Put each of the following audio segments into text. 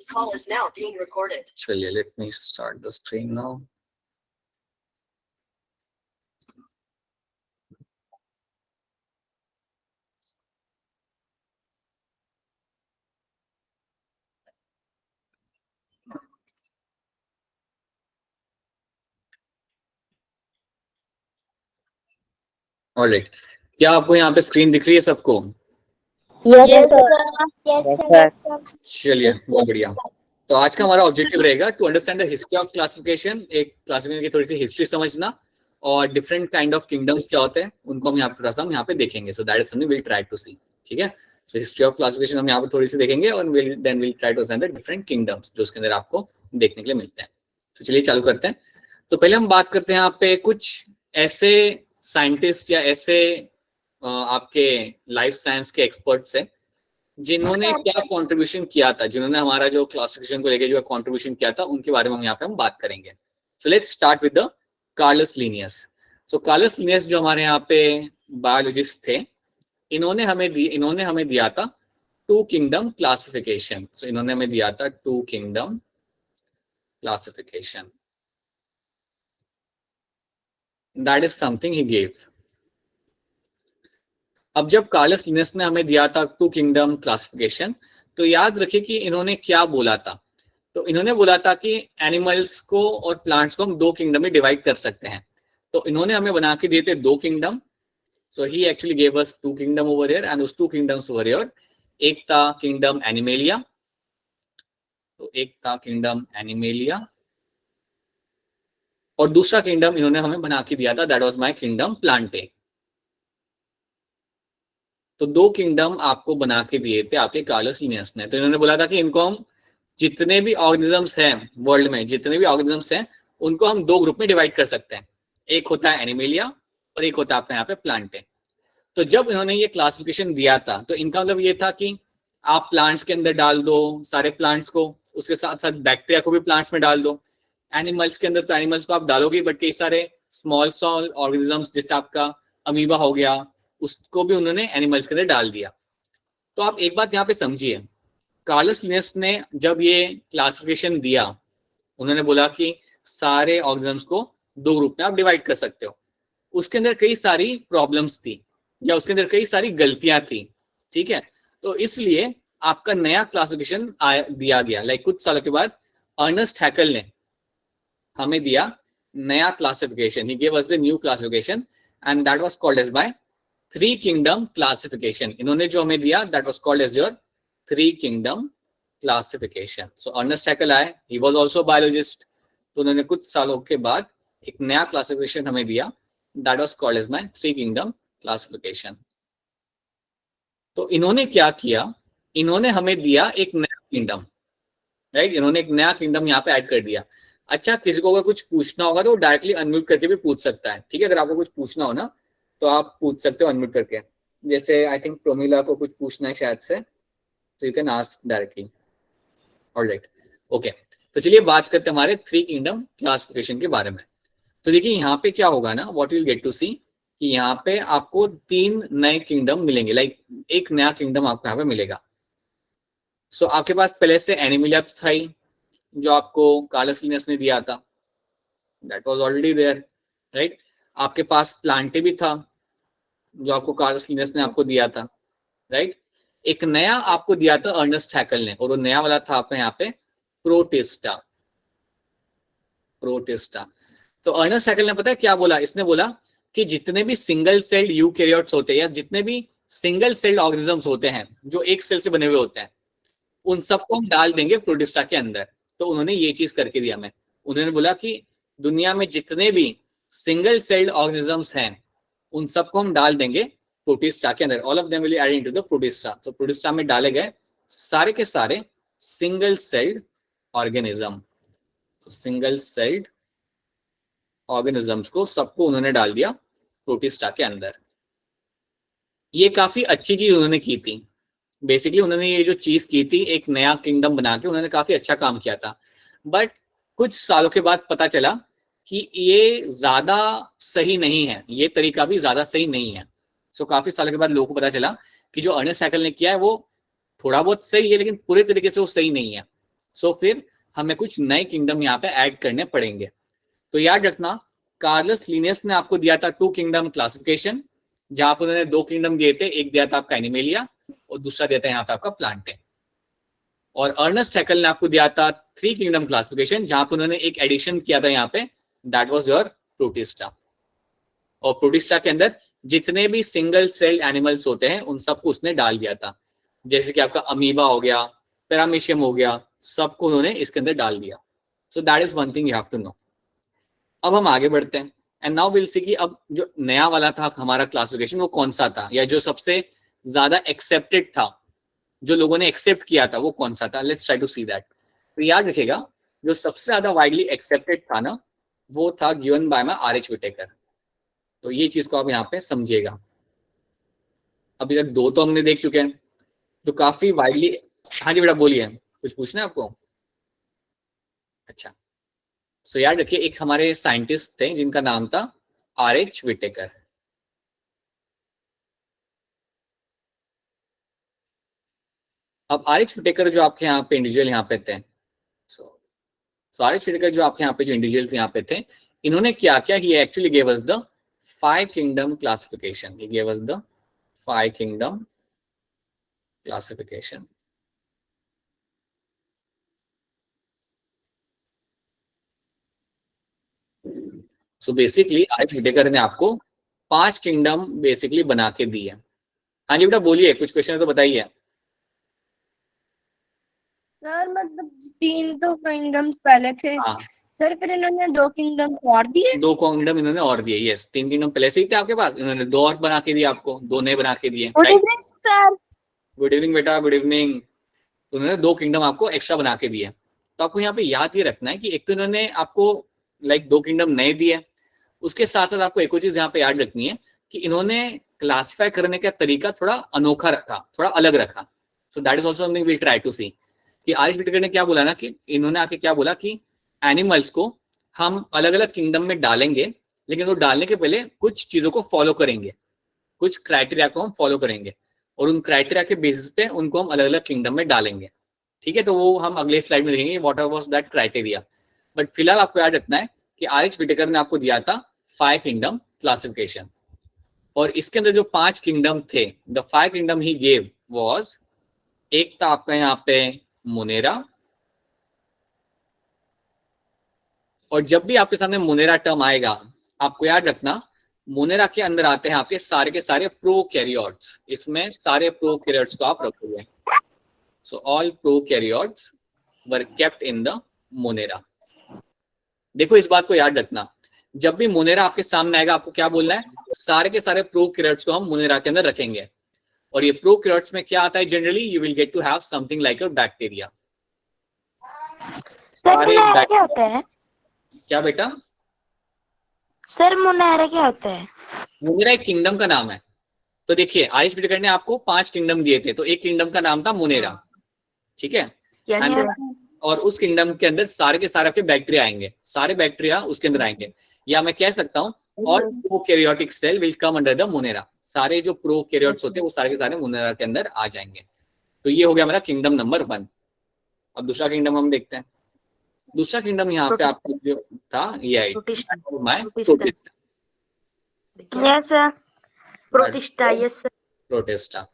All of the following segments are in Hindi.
This call is now being recorded. चलिए, let me start the screen now. Alright, क्या आपको यहाँ पे स्क्रीन दिख रही है सबको? Yes sir. चलिए, बहुत बढ़िया। तो आज का हमारा ऑब्जेक्टिव रहेगा to understand the history of classification. एक क्लासिफिकेशन की थोड़ी सी हिस्ट्री समझना और डिफरेंट काइंड ऑफ किंगडम्स क्या होते हैं उनको हम यहाँ पे थोड़ा सा हम यहाँ पे देखेंगे। So that is something we will try to see. ठीक है, सो हिस्ट्री ऑफ क्लासिफिकेशन हम यहाँ पे थोड़ी सी देखेंगे और then will try to understand the different kingdoms जो उसके अंदर आपको देखने के लिए मिलते हैं। तो चलिए चालू करते हैं। तो पहले हम बात करते हैं यहाँ पे कुछ ऐसे साइंटिस्ट या ऐसे आपके लाइफ साइंस के एक्सपर्ट्स हैं जिन्होंने क्या कंट्रीब्यूशन किया था, जिन्होंने हमारा जो क्लासिफिकेशन को लेके जो कंट्रीब्यूशन किया था उनके बारे में हम यहाँ पे हम बात करेंगे। So let's start with the Carolus Linnaeus. So Carolus Linnaeus जो हमारे यहाँ पे बायोलॉजिस्ट थे, इन्होंने हमें दिया था टू किंगडम क्लासिफिकेशन। सो इन्होंने हमें दिया था two kingdom classification. That is something he gave. अब जब कार्लस लिनियस ने हमें दिया था टू किंगडम क्लासिफिकेशन, तो याद रखिए कि इन्होंने क्या बोला था। तो इन्होंने बोला था कि एनिमल्स को और प्लांट्स को हम दो किंगडम में डिवाइड कर सकते हैं। तो इन्होंने हमें बना के दिए थे दो kingdom. So he actually gave us two kingdom over here and उस टू किंगडम्स ओवर हियर एक था किंगडम एनिमेलिया, तो एक था किंगडम एनिमेलिया और दूसरा किंगडम इन्होंने हमें बना के दिया था, that was my kingdom Plantae. तो दो किंगडम आपको बना के दिए थे आपके कार्लस लिनियस ने। तो इन्होंने बोला था कि इनको हम जितने भी ऑर्गेनिजम्स हैं वर्ल्ड में, जितने भी ऑर्गेनिजम्स हैं उनको हम दो ग्रुप में डिवाइड कर सकते हैं। एक होता है एनिमेलिया और एक होता है आपका यहाँ पे प्लांटे। तो जब इन्होंने ये क्लासिफिकेशन दिया था तो इनका मतलब ये था कि आप प्लांट्स के अंदर डाल दो सारे प्लांट्स को, उसके साथ साथ बैक्टीरिया को भी प्लांट्स में डाल दो। एनिमल्स के अंदर तो एनिमल्स को आप डालोगे, बट कई सारे स्मॉल ऑर्गेनिजम्स जैसे आपका अमीबा हो गया, उसको भी उन्होंने एनिमल्स के अंदर डाल दिया। तो आप एक बात यहाँ पे समझिए, कार्लस लिनियस ने जब ये क्लासिफिकेशन दिया, उन्होंने बोला कि सारे ऑर्गेनिजम्स को दो ग्रुप में आप डिवाइड कर सकते हो। उसके अंदर कई सारी प्रॉब्लम्स थी या उसके अंदर कई सारी गलतियां थी। ठीक है, तो इसलिए आपका नया क्लासिफिकेशन दिया गया। लाइक कुछ सालों के बाद अर्नेस्ट हैकेल ने हमें दिया नया classification. He gave us the new classification and that was called as by three kingdom classification. इन्होंने जो हमें दिया that was called as your three kingdom classification. So Ernest Haeckel आए, ही वाज आल्सो बायोलॉजिस्ट। तो उन्होंने कुछ सालों के बाद एक नया क्लासिफिकेशन हमें दिया, that was called as my three kingdom classification. तो इन्होंने क्या किया, इन्होंने हमें दिया एक नया किंगडम, राइट। इन्होंने एक नया किंगडम यहाँ पे ऐड कर दिया। अच्छा, किसी को अगर कुछ पूछना होगा तो डायरेक्टली अनम्यूट करके भी पूछ सकता है। ठीक है, अगर आपको कुछ पूछना हो ना तो आप पूछ सकते हो अनम्यूट करके। जैसे आई थिंक प्रोमिला को कुछ पूछना है शायद से, तो you can ask directly. Alright, okay. तो चलिए बात करते हैं हमारे थ्री किंगडम क्लासिफिकेशन के बारे में। तो देखिए यहाँ पे क्या होगा ना, what you will get to see कि यहाँ पे आपको तीन नए किंगडम मिलेंगे। लाइक एक नया किंगडम आपको यहाँ पे मिलेगा। सो आपके पास पहले से एनिमिलिया था ही, जो आपको कार्लस लिनियस ने दिया था, that was already there, right. आपके पास प्लांटे भी था जो आपको कार्लस लिनियस ने आपको दिया था, राइट। एक नया आपको दिया था अर्नेस्ट हैकेल ने, और वो नया वाला था आपका यहाँ पे प्रोटिस्टा। प्रोटिस्टा। तो अर्नेस्ट हैकेल ने पता है क्या बोला, इसने बोला कि जितने भी सिंगल सेल्ड यूकैरियोट्स होते हैं या जितने भी सिंगल सेल्ड ऑर्गेनिजम्स होते हैं जो एक सेल से बने हुए होते हैं, उन सबको हम डाल देंगे प्रोटिस्टा के अंदर। तो उन्होंने ये चीज करके दिया हमें। उन्होंने बोला कि दुनिया में जितने भी सिंगल सेल्ड ऑर्गेनिजम्स हैं उन सबको हम डाल देंगे प्रोटिस्टा के अंदर। All of them will add into the Protista. तो प्रोटिस्टा में डाले गए सारे के सारे सिंगल सेल्ड ऑर्गेनिज्म। तो सिंगल सेल्ड ऑर्गेनिजम्स को सबको उन्होंने डाल दिया प्रोटिस्टा के अंदर। ये काफी अच्छी चीज उन्होंने की थी। बेसिकली उन्होंने ये जो चीज की थी, एक नया किंगडम बना के उन्होंने काफी अच्छा काम किया था। बट कुछ सालों के बाद पता चला कि ये ज्यादा सही नहीं है, ये तरीका भी ज्यादा सही नहीं है। सो काफी सालों के बाद लोगों को पता चला कि जो अर्नेस्ट हैकेल ने किया है वो थोड़ा बहुत सही है, लेकिन पूरे तरीके से वो सही नहीं है। सो फिर हमें कुछ नए किंगडम यहाँ पे ऐड करने पड़ेंगे। तो याद रखना, कार्लस लिनियस ने आपको दिया था 2 किंगडम क्लासिफिकेशन, जहां पर उन्होंने 2 किंगडम दिए थे, एक दिया था आपका एनिमेलिया और दूसरा दिया था यहाँ पे आपका प्लांटे। और अर्नेस्ट हैकल ने आपको दिया था 3 किंगडम क्लासिफिकेशन, जहां पर उन्होंने एक एडिशन किया था यहाँ पे, दैट वाज योर प्रोटिस्टा। और प्रोटिस्टा के अंदर जितने भी सिंगल सेल्ड एनिमल्स होते हैं उन सबको उसने डाल दिया था, जैसे कि आपका अमीबा हो गया, पैरामीशियम हो गया, सबको उन्होंने इसके अंदर डाल दिया। So that is one thing you have to know. अब हम आगे बढ़ते हैं एंड नाउ विल सी कि अब जो नया वाला था हमारा क्लासिफिकेशन वो कौन सा था, या जो सबसे ज्यादा एक्सेप्टेड था, जो लोगों ने एक्सेप्ट किया था वो कौन सा था। Let's try to see that. तो याद रखिएगा, जो सबसे ज्यादा वाइडली एक्सेप्टेड था ना, वो था given by my R H Whittaker. तो ये चीज को आप यहाँ पे समझिएगा। अभी तक 2 तो हमने देख चुके हैं जो काफी वाइडली। हाँ जी बेटा बोलिए, कुछ पूछना है आपको? अच्छा, सो याद रखिए, एक हमारे साइंटिस्ट थे जिनका नाम था आर एच विटेकर। अब आर एच विटेकर जो आपके यहाँ पे इंडिविजुअल यहाँ पे थे, सो आर एच विटेकर जो आपके यहाँ पे जो इंडिविजुअल्स यहाँ पे थे, इन्होंने क्या किया, he actually gave us the 5 kingdom classification. He gave us the 5 kingdom classification. So basically R H Whittaker ने आपको 5 किंगडम बेसिकली बना के दी है। हाँ जी बेटा बोलिए, कुछ क्वेश्चन तो बताइए। सर मतलब 3 तो किंगडम्स पहले थे हाँ, सर, फिर इन्होंने 2 किंगडम और दिए। 2 किंगडम इन्होंने और दिए। यस, 3 किंगडम पहले से ही थे आपके पास, इन्होंने 2 और बना के दिए आपको, 2 नए बना के दिए। Good right, evening sir. Good evening बेटा, गुड इवनिंग। उन्होंने 2 किंगडम आपको एक्स्ट्रा बना के दिए। तो आपको यहाँ पे याद ये रखना है कि एक तो इन्होंने आपको लाइक 2 किंगडम नए दिए, उसके साथ साथ आपको एक और चीज यहाँ पे याद रखनी है कि इन्होंने क्लासिफाई करने का तरीका थोड़ा अनोखा रखा, थोड़ा अलग रखा। So that is also something we try to see कि आरिश विटेकर ने क्या बोला ना, कि इन्होंने आके क्या बोला कि एनिमल्स को हम अलग अलग किंगडम में डालेंगे, लेकिन वो डालने के पहले कुछ चीजों को फॉलो करेंगे, कुछ क्राइटेरिया को हम फॉलो करेंगे, और उन क्राइटेरिया के बेसिस पे उनको हम अलग अलग किंगडम में डालेंगे। ठीक है, तो वो हम अगले स्लाइड में देखेंगे what was that criteria. But फिलहाल आपको याद रखना है कि आर एच विटेकर ने आपको दिया था 5 किंगडम क्लासिफिकेशन, और इसके अंदर जो 5 किंगडम थे, the 5 kingdom he gave was, एक था आपका यहाँ पे मुनेरा। और जब भी आपके सामने मुनेरा टर्म आएगा, आपको याद रखना मुनेरा के अंदर आते हैं आपके सारे के सारे प्रोकैरियोट्स। इसमें सारे प्रोकैरियोट्स को आप रखोगे। So all prokaryotes were kept in the Monera. देखो इस बात को याद रखना, जब भी मुनेरा आपके सामने आएगा, आपको क्या बोलना है, सारे के सारे प्रोकैरियोट्स को हम मुनेरा के अंदर रखेंगे। और ये प्रोकैरियोट्स में क्या आता है, generally you will get to have something like your bacteria. Sir Monera क्या होता है? क्या बेटा? सर मुनहरा क्या होता है? मुनेरा एक किंगडम का नाम है। तो देखिए आयुष विटेकर ने आपको 5 किंगडम दिए थे, तो एक किंगडम का नाम था मुनेरा। ठीक है, और उस किंगडम के अंदर सारे के सारे आपके बैक्टीरिया आएंगे, सारे बैक्टीरिया उसके अंदर आएंगे। या मैं कह सकता हूँ all prokaryotic cell will come under the Monera. सारे जो प्रोकैरियोट्स होते हैं वो सारे के सारे मुनेरा के अंदर आ जाएंगे। तो ये हो गया मेरा किंगडम नंबर 1। अब दूसरा किंगडम हम देखते हैं। दूसरा किंगडम यहाँ पे आपको जो था, ये protista. Yes sir, protista. Yes sir, protista.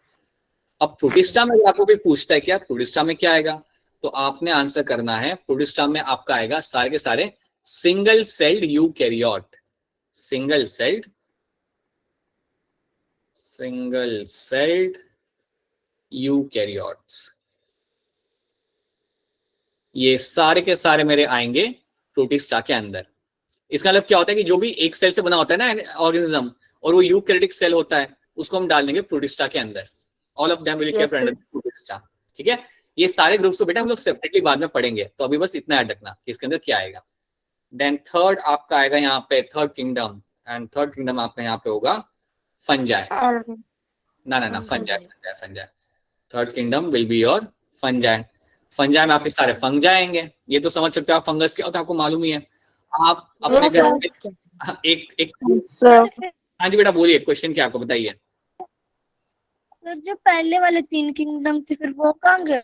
अब प्रोटिस्टा में आपको कोई पूछता है क्या प्रोटिस्टा में क्या आएगा, तो आपने आंसर करना है प्रोटिस्टा में आपका आएगा सारे के सारे single sailed eukaryote. Single celled eukaryotes, ये सारे के सारे मेरे आएंगे प्रोटिस्टा के अंदर। इसका मतलब क्या होता है कि जो भी एक सेल से बना होता है ना ऑर्गेनिज्म, और वो यूकैरियोटिक सेल होता है, उसको हम डाल देंगे प्रोटिस्टा के अंदर। All of them will kept under protista. ठीक है, ये सारे ग्रुप्स को बेटा हम लोग सेपरेटली बाद में पढ़ेंगे, तो अभी बस इतना याद रखना कि इसके अंदर क्या आएगा। देन थर्ड आपका आएगा यहाँ पे third kingdom, and third kingdom आपका यहाँ पे होगा फंजाई। ना fungi. Third kingdom will be your fungi. Fungi में आपके सारे फंग जाएंगे। ये तो समझ सकते हो आप, फंगस क्या होता है आपको मालूम ही है। आप अपने घर में एक हाँ जी बेटा बोलिए, क्वेश्चन क्या आपको बताइए। सर जो पहले वाले 3 किंगडम थे फिर वो कहाँ गए?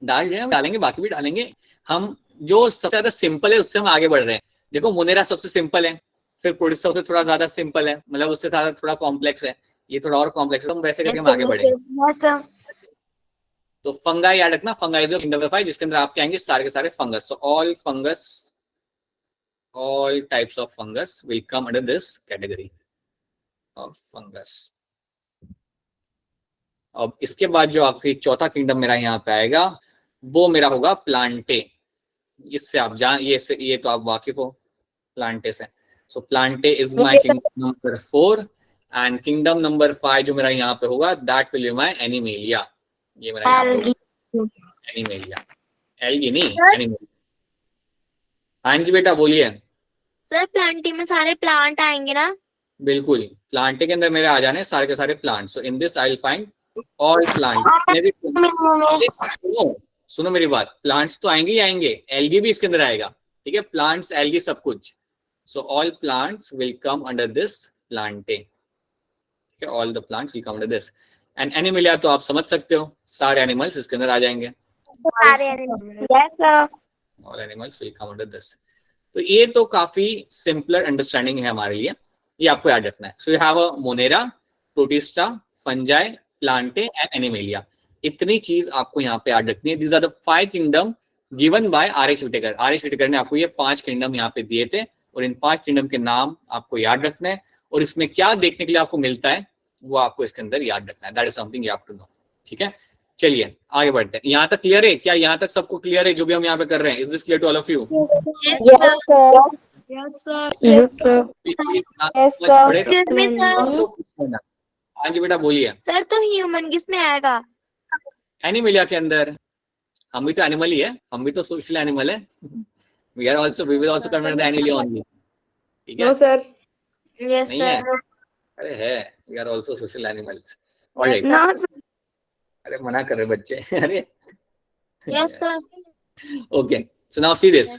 डाल रहे हैं, डालेंगे, बाकी भी डालेंगे। हम जो सबसे ज्यादा सिंपल है उससे हम आगे बढ़ रहे हैं। देखो मोनेरा सबसे सिंपल है, फिर प्रोटिस्टा सबसे थोड़ा ज्यादा सिंपल है, मतलब उससे ज्यादा थोड़ा कॉम्प्लेक्स है, ये थोड़ा और कॉम्प्लेक्स है, तो हम वैसे करके हम आगे बढ़ेंगे। Yes, sir. तो फंगाई याद रखना, फंगाई जो किंगडम ऑफ फाइव, जिसके अंदर आपके आएंगे सारे के सारे fungus. So all fungus, all types of fungus will come under this category of fungus. अब इसके बाद जो आपकी चौथा किंगडम मेरा यहाँ पे आएगा वो मेरा होगा प्लांटे। इससे आप जान, ये तो आप वाकिफ हो प्लांटे से। So Plantae is my kingdom number 4 and kingdom number 5 जो मेरा यहाँ पे होगा that will be my Animalia. ये मेरा यहाँ पे एनिमेलिया, एल्गी नहीं, एनिमेलिया। हाँ जी बेटा बोलिए। सर प्लांटी में सारे प्लांट आएंगे ना? बिल्कुल, प्लांटे के अंदर मेरे आ जाने सारे के सारे plant. So in this I will find all plant. सुनो मेरी बात, प्लांट्स तो आएंगे ही आएंगे, एल्गी भी इसके अंदर आएगा, ठीक है, प्लांट्स एल्गी सब कुछ। So all plants will come under this Plantae, ठीक है, all the plants will come under this. And Animalia तो आप समझ सकते हो, सारे एनिमल्स इसके अंदर आ जाएंगे, Yes, sir. All animals will come under this. तो ये तो काफी सिंपलर अंडरस्टैंडिंग है हमारे लिए, ये आपको याद रखना है। So you have a Monera, Protista, fungi, Plantae and Animalia. इतनी चीज आपको यहाँ पे याद रखनी है। These are the 5 kingdom given by R H. Whittaker. R H. Whittaker ने आपको ये 5 किंगडम यहाँ पे दिए थे और इन 5 किंगडम के नाम आपको याद रखने हैं और इसमें क्या देखने के लिए आपको मिलता है वो आपको इसके अंदर याद रखना है। That is something you have to know, ठीक है। चलिए आगे बढ़ते हैं। यहाँ तक क्लियर है क्या? यहाँ तक सबको क्लियर है जो भी हम यहाँ पे कर रहे हैं? Is this clear to all of you? Yes, sir. Yes, sir. Yes, sir. Yes, sir. Excuse me, sir. हाँ जी बेटा बोलिए। सर तो ह्यूमन किस में आएगा? एनिमलिया के अंदर। हम भी तो एनिमल ही है, हम भी तो सोशल एनिमल है। We are also, we will also convert the Animalia only, ठीक है? No sir. Yes, नहीं sir. है? अरे है, we are also social animals. Yes, alright, no, sir. अरे मना कर रहे बच्चे। अरे Yes, sir. Okay, so now see this,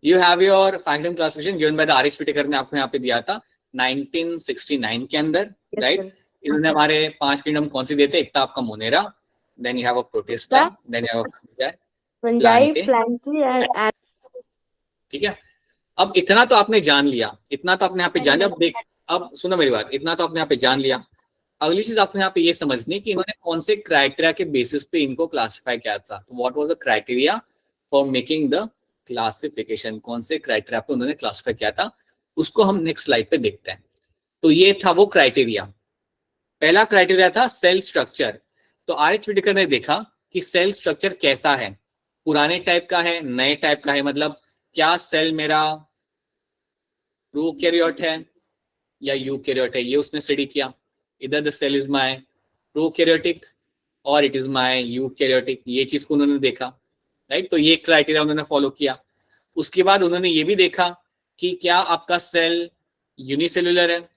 you have your factum classification given by the R H. Whittaker ने आपको यहाँ पे दिया था 1969 के अंदर, राइट? इन्होंने हमारे 5 किंगडम कौन से देते? एक था आपका Monera, then you have a Protista, then you have a Fungi, Plantae and, ठीक है। अब इतना तो आपने जान लिया, इतना तो आपने यहाँ पे जान लिया। अब देख, अब सुनो मेरी बात, इतना तो आपने यहाँ पे जान लिया। अगली चीज आपको यहाँ पे ये समझनी कि इन्होंने कौन से क्राइटेरिया के बेसिस पे इनको क्लासिफाई किया था। तो what was the criteria for making the classification? कौन से क्राइटेरिया पे उन्होंने क्लासिफाई किया था, उसको हम नेक्स्ट स्लाइड पे देखते हैं। तो ये था वो क्राइटेरिया। पहला क्राइटेरिया था सेल स्ट्रक्चर। तो आर.एच. विटेकर ने देखा कि सेल स्ट्रक्चर कैसा है, पुराने टाइप का है, नए टाइप का है, मतलब क्या सेल मेरा प्रोकैरियोट है या यूकैरियोट है, ये उसने स्टडी किया। इधर the cell is my prokaryotic और इट इज माय यूकैरियोटिक, ये चीज को उन्होंने देखा, राइट? तो ये क्राइटेरिया उन्होंने फॉलो किया। उसके बाद उन्होंने ये भी देखा कि क्या आपका सेल यूनिसेल्युलर है,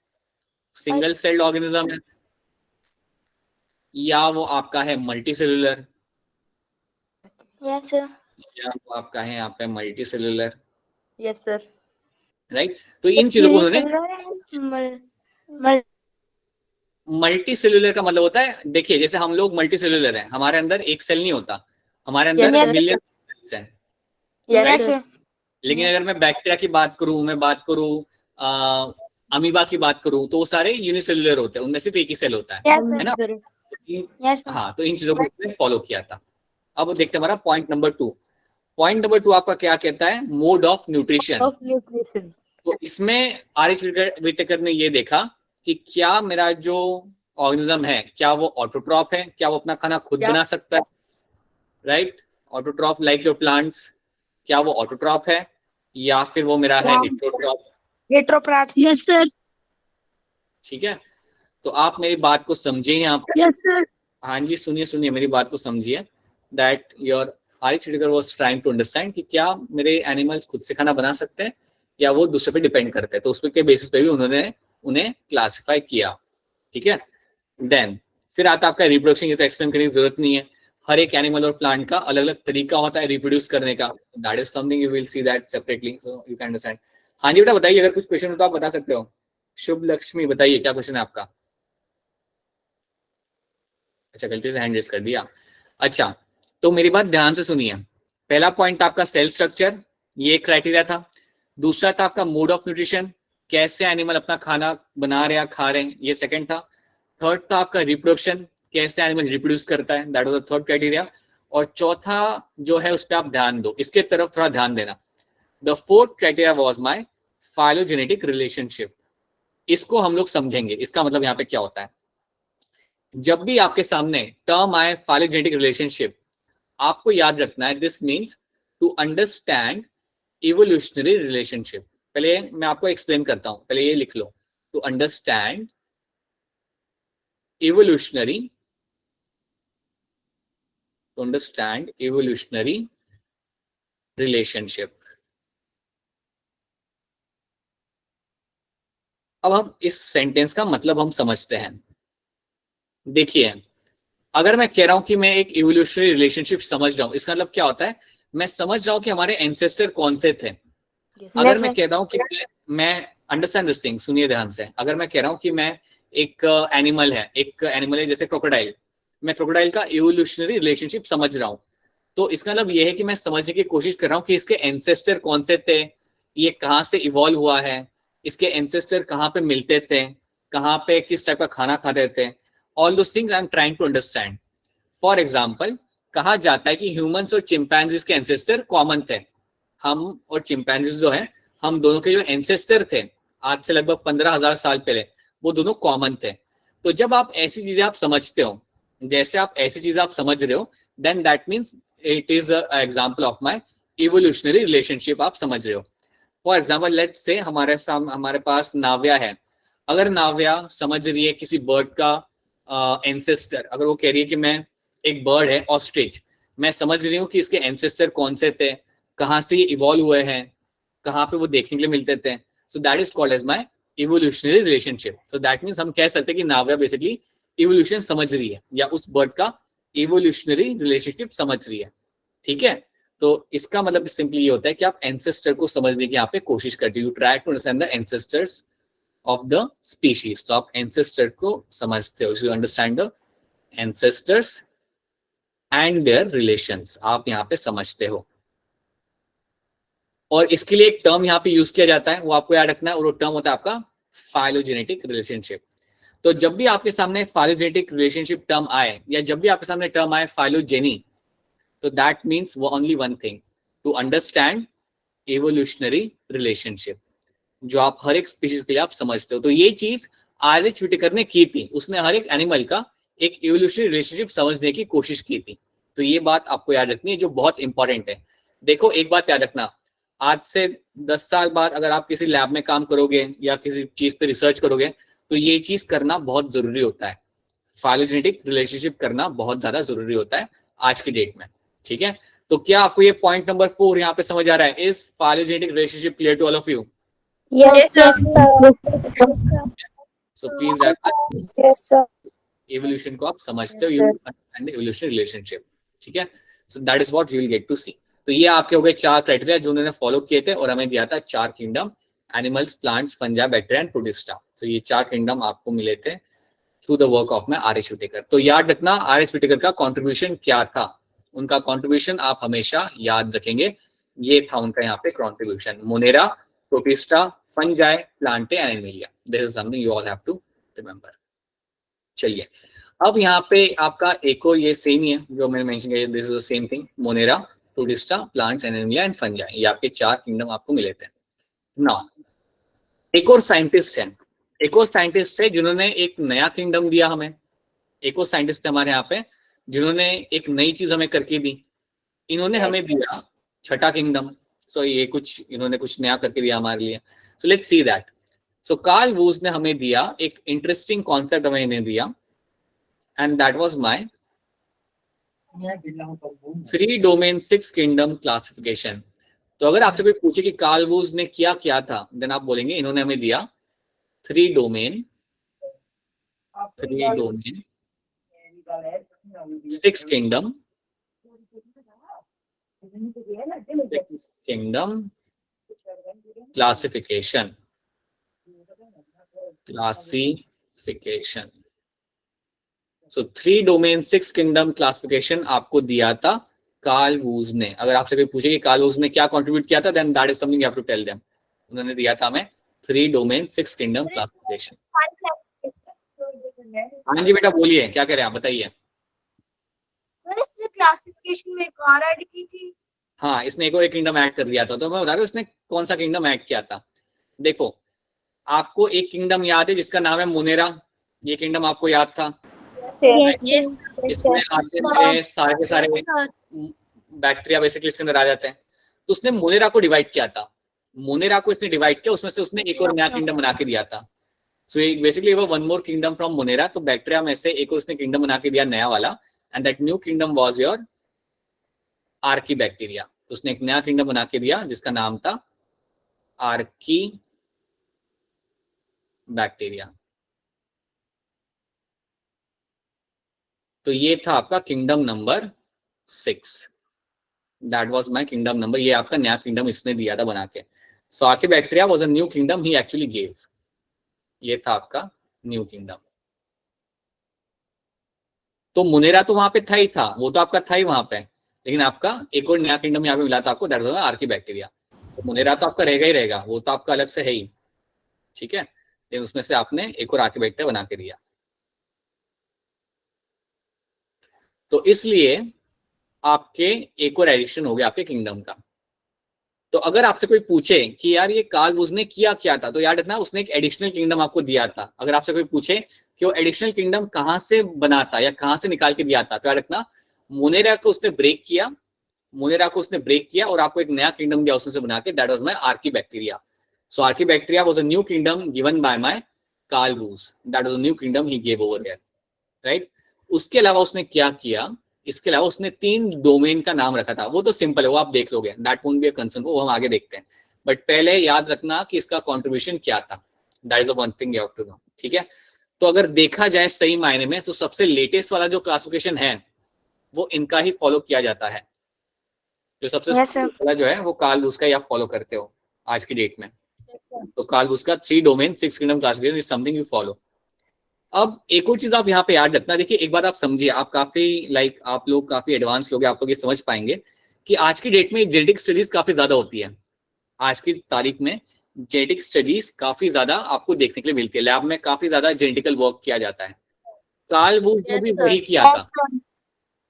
सिंगल सेल्ड ऑर्गेनिज्म है, या वो आपका है मल्टी सेल्युलर, Yes, sir. या वो आपका है यहाँ पे multi cellular, yes sir. Right? तो इन चीजों को उन्होंने, मल्टी सेल्युलर का मतलब होता है, देखिए जैसे हम लोग मल्टी सेल्युलर हैं, हमारे अंदर एक सेल नहीं होता, हमारे अंदर Yes, sir. मिलियन सेल्स हैं। Yes Yes, sir. sir. लेकिन अगर मैं बैक्टीरिया की बात करूं, मैं बात करूं अमीबा की बात करूं, तो वो सारे यूनिसेल्युलर होते हैं, उनमें सिर्फ एक ही सेल होता है Yes, sir. ना? Yes, sir. हाँ, तो इन चीजों को उसने फॉलो किया था। अब देखते हैं हमारा पॉइंट नंबर 2। पॉइंट नंबर 2 आपका क्या कहता है? Mode of nutrition. Of nutrition. तो इसमें आर.एच. विटेकर ने ये देखा कि क्या मेरा जो ऑर्गेनिज्म है, क्या वो ऑटोट्रॉप है, क्या वो अपना खाना खुद बना सकता है, right? Autotroph like your plants, क्या वो ऑटोट्रॉप है या फिर वो मेरा है हेटेरोट्रॉप? Heteroplast. Yes, sir. ठीक है, तो आप मेरी बात को समझिए यहाँ पे। Yes, sir. हाँ जी, सुनिए सुनिए मेरी बात को समझिए, that your R H. Whittaker was trying to understand कि क्या मेरे एनिमल्स खुद से खाना बना सकते हैं या वो दूसरे पे डिपेंड करते हैं। तो उसके बेसिस पे भी उन्होंने उन्हें क्लासिफाई किया, ठीक है। देन फिर आता आपका रिप्रोडक्शन, ये तो एक्सप्लेन करने की जरूरत नहीं है। हर एक एनिमल और प्लांट का अलग अलग तरीका होता है रिप्रोड्यूस करने का, that is something you will see that separately, so you can understand. हाँ जी बेटा बताइए, अगर कुछ क्वेश्चन हो तो आप बता सकते हो। शुभ लक्ष्मी बताइए क्या क्वेश्चन है आपका? अच्छा, गलती से हैंड रेज कर दिया। अच्छा, तो मेरी बात ध्यान से सुनिए। पहला पॉइंट आपका सेल स्ट्रक्चर, ये क्राइटेरिया था। दूसरा था आपका मोड ऑफ न्यूट्रिशन, कैसे एनिमल अपना खाना बना रहे हैं खा रहे हैं, ये सेकंड था। थर्ड था आपका रिप्रोडक्शन, कैसे एनिमल रिप्रोड्यूस करता है, that was the third criteria. और चौथा जो है उस पर आप ध्यान दो, इसके तरफ थोड़ा ध्यान देना। The fourth criteria was my phylogenetic relationship. इसको हम लोग समझेंगे, इसका मतलब यहाँ पे क्या होता है। जब भी आपके सामने टर्म आए फाइलोजेनेटिक रिलेशनशिप, आपको याद रखना है this means to understand evolutionary relationship. पहले मैं आपको एक्सप्लेन करता हूं, पहले ये लिख लो, to understand evolutionary, to understand evolutionary relationship. अब हम इस सेंटेंस का मतलब हम समझते हैं। देखिए, अगर मैं कह रहा हूं कि मैं एक इवोल्यूशनरी रिलेशनशिप समझ रहा हूं, इसका मतलब क्या होता है, मैं समझ रहा हूं कि हमारे एंसेस्टर कौन से थे। अगर मैं कह रहा हूं कि मैं अंडरस्टैंड दिस थिंग, सुनिए ध्यान से। अगर मैं कह रहा हूं कि मैं एक एनिमल है जैसे क्रोकोडाइल, मैं क्रोकोडाइल का इवोल्यूशनरी रिलेशनशिप समझ रहा हूं, तो इसका मतलब ये है कि मैं समझने की कोशिश कर रहा हूं कि इसके एंसेस्टर कौन से थे, ये कहाँ से इवॉल्व हुआ है, इसके एंसेस्टर कहाँ पे मिलते थे, कहाँ पे किस टाइप का खाना खाते थे। All those things I am trying to understand. For example, कहा जाता है कि ह्यूमंस और चिंपैंजीज के एंसेस्टर कॉमन थे। हम और चिंपैंजीज जो है, हम दोनों के जो एंसेस्टर थे आज से लगभग 15,000 साल पहले, वो दोनों कॉमन थे। तो जब आप ऐसी चीजें आप समझते हो, जैसे आप ऐसी चीजें आप समझ रहे हो, then that means it is example of my evolutionary relationship आप समझ रहे हो। फॉर एग्जाम्पल, लेट्स से हमारे पास नाव्या है। अगर नाव्या समझ रही है किसी बर्ड का एंसेस्टर, अगर वो कह रही है कि मैं एक बर्ड है ऑस्ट्रिच, मैं समझ रही हूँ कि इसके एंसेस्टर कौन से थे, कहाँ से ये इवॉल्व हुए हैं, कहाँ पे वो देखने के लिए मिलते थे। So that is called as my evolutionary relationship. So that means हम कह सकते हैं कि नाव्या बेसिकली इवोल्यूशन समझ रही है, या उस बर्ड का इवोल्यूशनरी रिलेशनशिप समझ रही है। ठीक है, तो इसका मतलब सिंपली ये होता है कि आप एंसेस्टर को समझने की यहाँ पे कोशिश करते हो, you try to understand the ancestors of the species. तो आप एंसेस्टर को समझते हो, you understand the ancestors and their relations, आप यहाँ पे समझते हो। और इसके लिए एक टर्म यहाँ पे यूज किया जाता है, वो आपको याद रखना है, और वो टर्म होता है आपका फाइलोजेनेटिक रिलेशनशिप। तो जब भी आपके सामने फाइलोजेनेटिक रिलेशनशिप टर्म आए, या जब भी आपके सामने टर्म आए फाइलोजेनी, तो दैट मीन्स वो only one thing, to understand evolutionary relationship, जो आप हर एक स्पीशीज के लिए आप समझते हो। तो ये चीज आर.एच. व्हिटेकर ने की थी, उसने हर एक एनिमल का एक इवोल्यूशनरी रिलेशनशिप समझने की कोशिश की थी। तो ये बात आपको याद रखनी है, जो बहुत इंपॉर्टेंट है। देखो, एक बात याद रखना, आज से 10 साल बाद अगर आप किसी लैब में काम करोगे या किसी चीज पे रिसर्च करोगे, तो ये चीज करना बहुत जरूरी होता है। फाइलोजेनेटिक रिलेशनशिप करना बहुत ज्यादा जरूरी होता है आज की डेट में। ठीक है, तो क्या आपको ये पॉइंट नंबर 4 यहाँ पे समझ आ रहा है? Is phylogenetic relationship clear to all of you? Yes, sir. So please Yes, sir. Evolution को आप समझते हो, Yes, you sir. Understand the evolutionary relationship. ठीक है, so that is what you will get to see. तो ये आपके हो गए 4 क्राइटेरिया जो उन्होंने फॉलो किए थे, और हमें दिया था 4 kingdom, animals, plants, fungi, bacteria and Protista. So ये 4 किंगडम आपको मिले थे through the work of my R H. Whittaker. तो याद रखना आर.एच. व्हिटेकर का कंट्रीब्यूशन क्या था, उनका कंट्रीब्यूशन आप हमेशा याद रखेंगे। ये था उनका यहाँ पे contribution, Monera, Protista, fungi, Plantae and Animalia. This is something you all have to remember. चलिए, अब यहाँ पे आपका एक और ये सेम ही है जो मैंने मेंशन किया, this is the same thing, Monera, protista, plants, Animalia and fungi. ये आपके 4 किंगडम आपको मिले थे। नाउ एक और साइंटिस्ट है, एक और साइंटिस्ट है जिन्होंने एक नया किंगडम दिया हमें। एक और साइंटिस्ट थे हमारे यहाँ पे जिन्होंने एक नई चीज हमें करके दी। इन्होंने हमें दिया छठा किंगडम। सो ये इन्होंने कुछ नया करके दिया हमारे लिए। So let's see that. So Carl Woese ने हमें दिया एक इंटरेस्टिंग कॉन्सेप्ट, हमें इन्हें दिया, and that was my 3 domain 6 kingdom classification. तो अगर आपसे कोई पूछे कि कार्ल वूज ने क्या किया था, देन आप बोलेंगे इन्होंने हमें दिया 3 डोमेन 6 किंगडम क्लासिफिकेशन। सो 3 डोमेन 6 किंगडम क्लासिफिकेशन आपको दिया था कार्ल वूज ने। अगर आपसे कोई पूछे कि कार्ल वूज ने क्या कंट्रीब्यूट किया था, then that is something you have to tell them. उन्होंने दिया था हमें 3 डोमेन 6 किंगडम क्लासिफिकेशन। हाँ जी बेटा बोलिए, क्या कह रहे हैं आप, बताइए। क्लासिफिकेशन में एक और ऐड की थी। हाँ, इसने एक और एक किंगडम ऐड कर दिया था, तो मैं बता रहा हूँ इसने कौन सा किंगडम ऐड किया था। देखो, आपको एक किंगडम याद है जिसका नाम है मोनेरा, ये किंगडम आपको याद था। यस इसमें आते थे सारे के सारे बैक्टीरिया बेसिकली इसके अंदर आ जाते हैं। तो उसने मोनेरा को डिवाइड किया था, मोनेरा को इसने डिवाइड किया, उसमें से उसने एक और नया किंगडम बना के दिया था। सो बेसिकली वो one more kingdom from Monera. तो बैक्टीरिया में से एक और उसने किंगडम बना के दिया नया वाला, and that new kingdom was your Archie bacteria. तो उसने एक नया किंगडम बना के दिया जिसका नाम था आर्की बैक्टीरिया। तो ये था आपका kingdom number 6, that was my kingdom number. ये आपका नया किंगडम इसने दिया था बना के। So archaebacteria was a new kingdom he actually gave. ये था आपका न्यू किंगडम। तो मुनेरा तो वहां पे था ही था, वो तो आपका था ही वहां पे, लेकिन आपका एक और नया किंगडम यहाँ पे मिला था आपको, दैट वाज आर्की बैक्टीरिया। तो मुनेरा तो आपका रहेगा ही रहेगा, वो तो आपका अलग से है ही, ठीक है। लेकिन उसमें से आपने एक और आर्की बैक्टीरिया बना के दिया। तो इसलिए आपके एक और एडिशन हो गया आपके किंगडम का। तो अगर आपसे कोई पूछे कि यार ये कार्ल वूज ने किया क्या था, तो याद रखना उसने एक एडिशनल किंगडम आपको दिया था। अगर आपसे कोई पूछे कि वो एडिशनल किंगडम कहां से बना था या कहां से निकाल के दिया था, तो याद रखना मोनेरा को उसने ब्रेक किया, मोनेरा को उसने ब्रेक किया और आपको एक नया किंगडम दिया उसमें से बना के, that was my archaebacteria. So archaebacteria was a new kingdom given by my Carl Woese, that was a new kingdom he gave over here, right. उसके अलावा उसने क्या किया, इसके अलावा उसने 3 डोमेन का नाम रखा था। वो तो सिंपल है, वो आप देख लोगे, that won't be a concern, वो हम आगे देखते हैं। बट पहले याद रखना कि इसका कंट्रीब्यूशन क्या था, that is one thing you have to know, ठीक है। तो अगर देखा जाए सही मायने में, तो सबसे लेटेस्ट वाला जो क्लासिफिकेशन है वो इनका ही फॉलो किया जाता है। जो सबसे वाला जो है वो कार्ल वूज का ही आप फॉलो करते हो आज की डेट में। तो कार्ल वूज का 3 domain 6 kingdom classification is something you follow. अब एक और चीज आप यहाँ पे याद रखना, देखिए एक बात आप समझिए, आप काफी आप लोग काफी एडवांस लोग हैं, आप लोग ये समझ पाएंगे कि आज की डेट में जेनेटिक स्टडीज काफी ज्यादा होती है। आज की तारीख में जेनेटिक स्टडीज काफी ज्यादा आपको देखने के लिए मिलती है, लैब में काफी ज्यादा जेनेटिकल वर्क किया जाता है। कार्ल वूज ने भी वही किया था,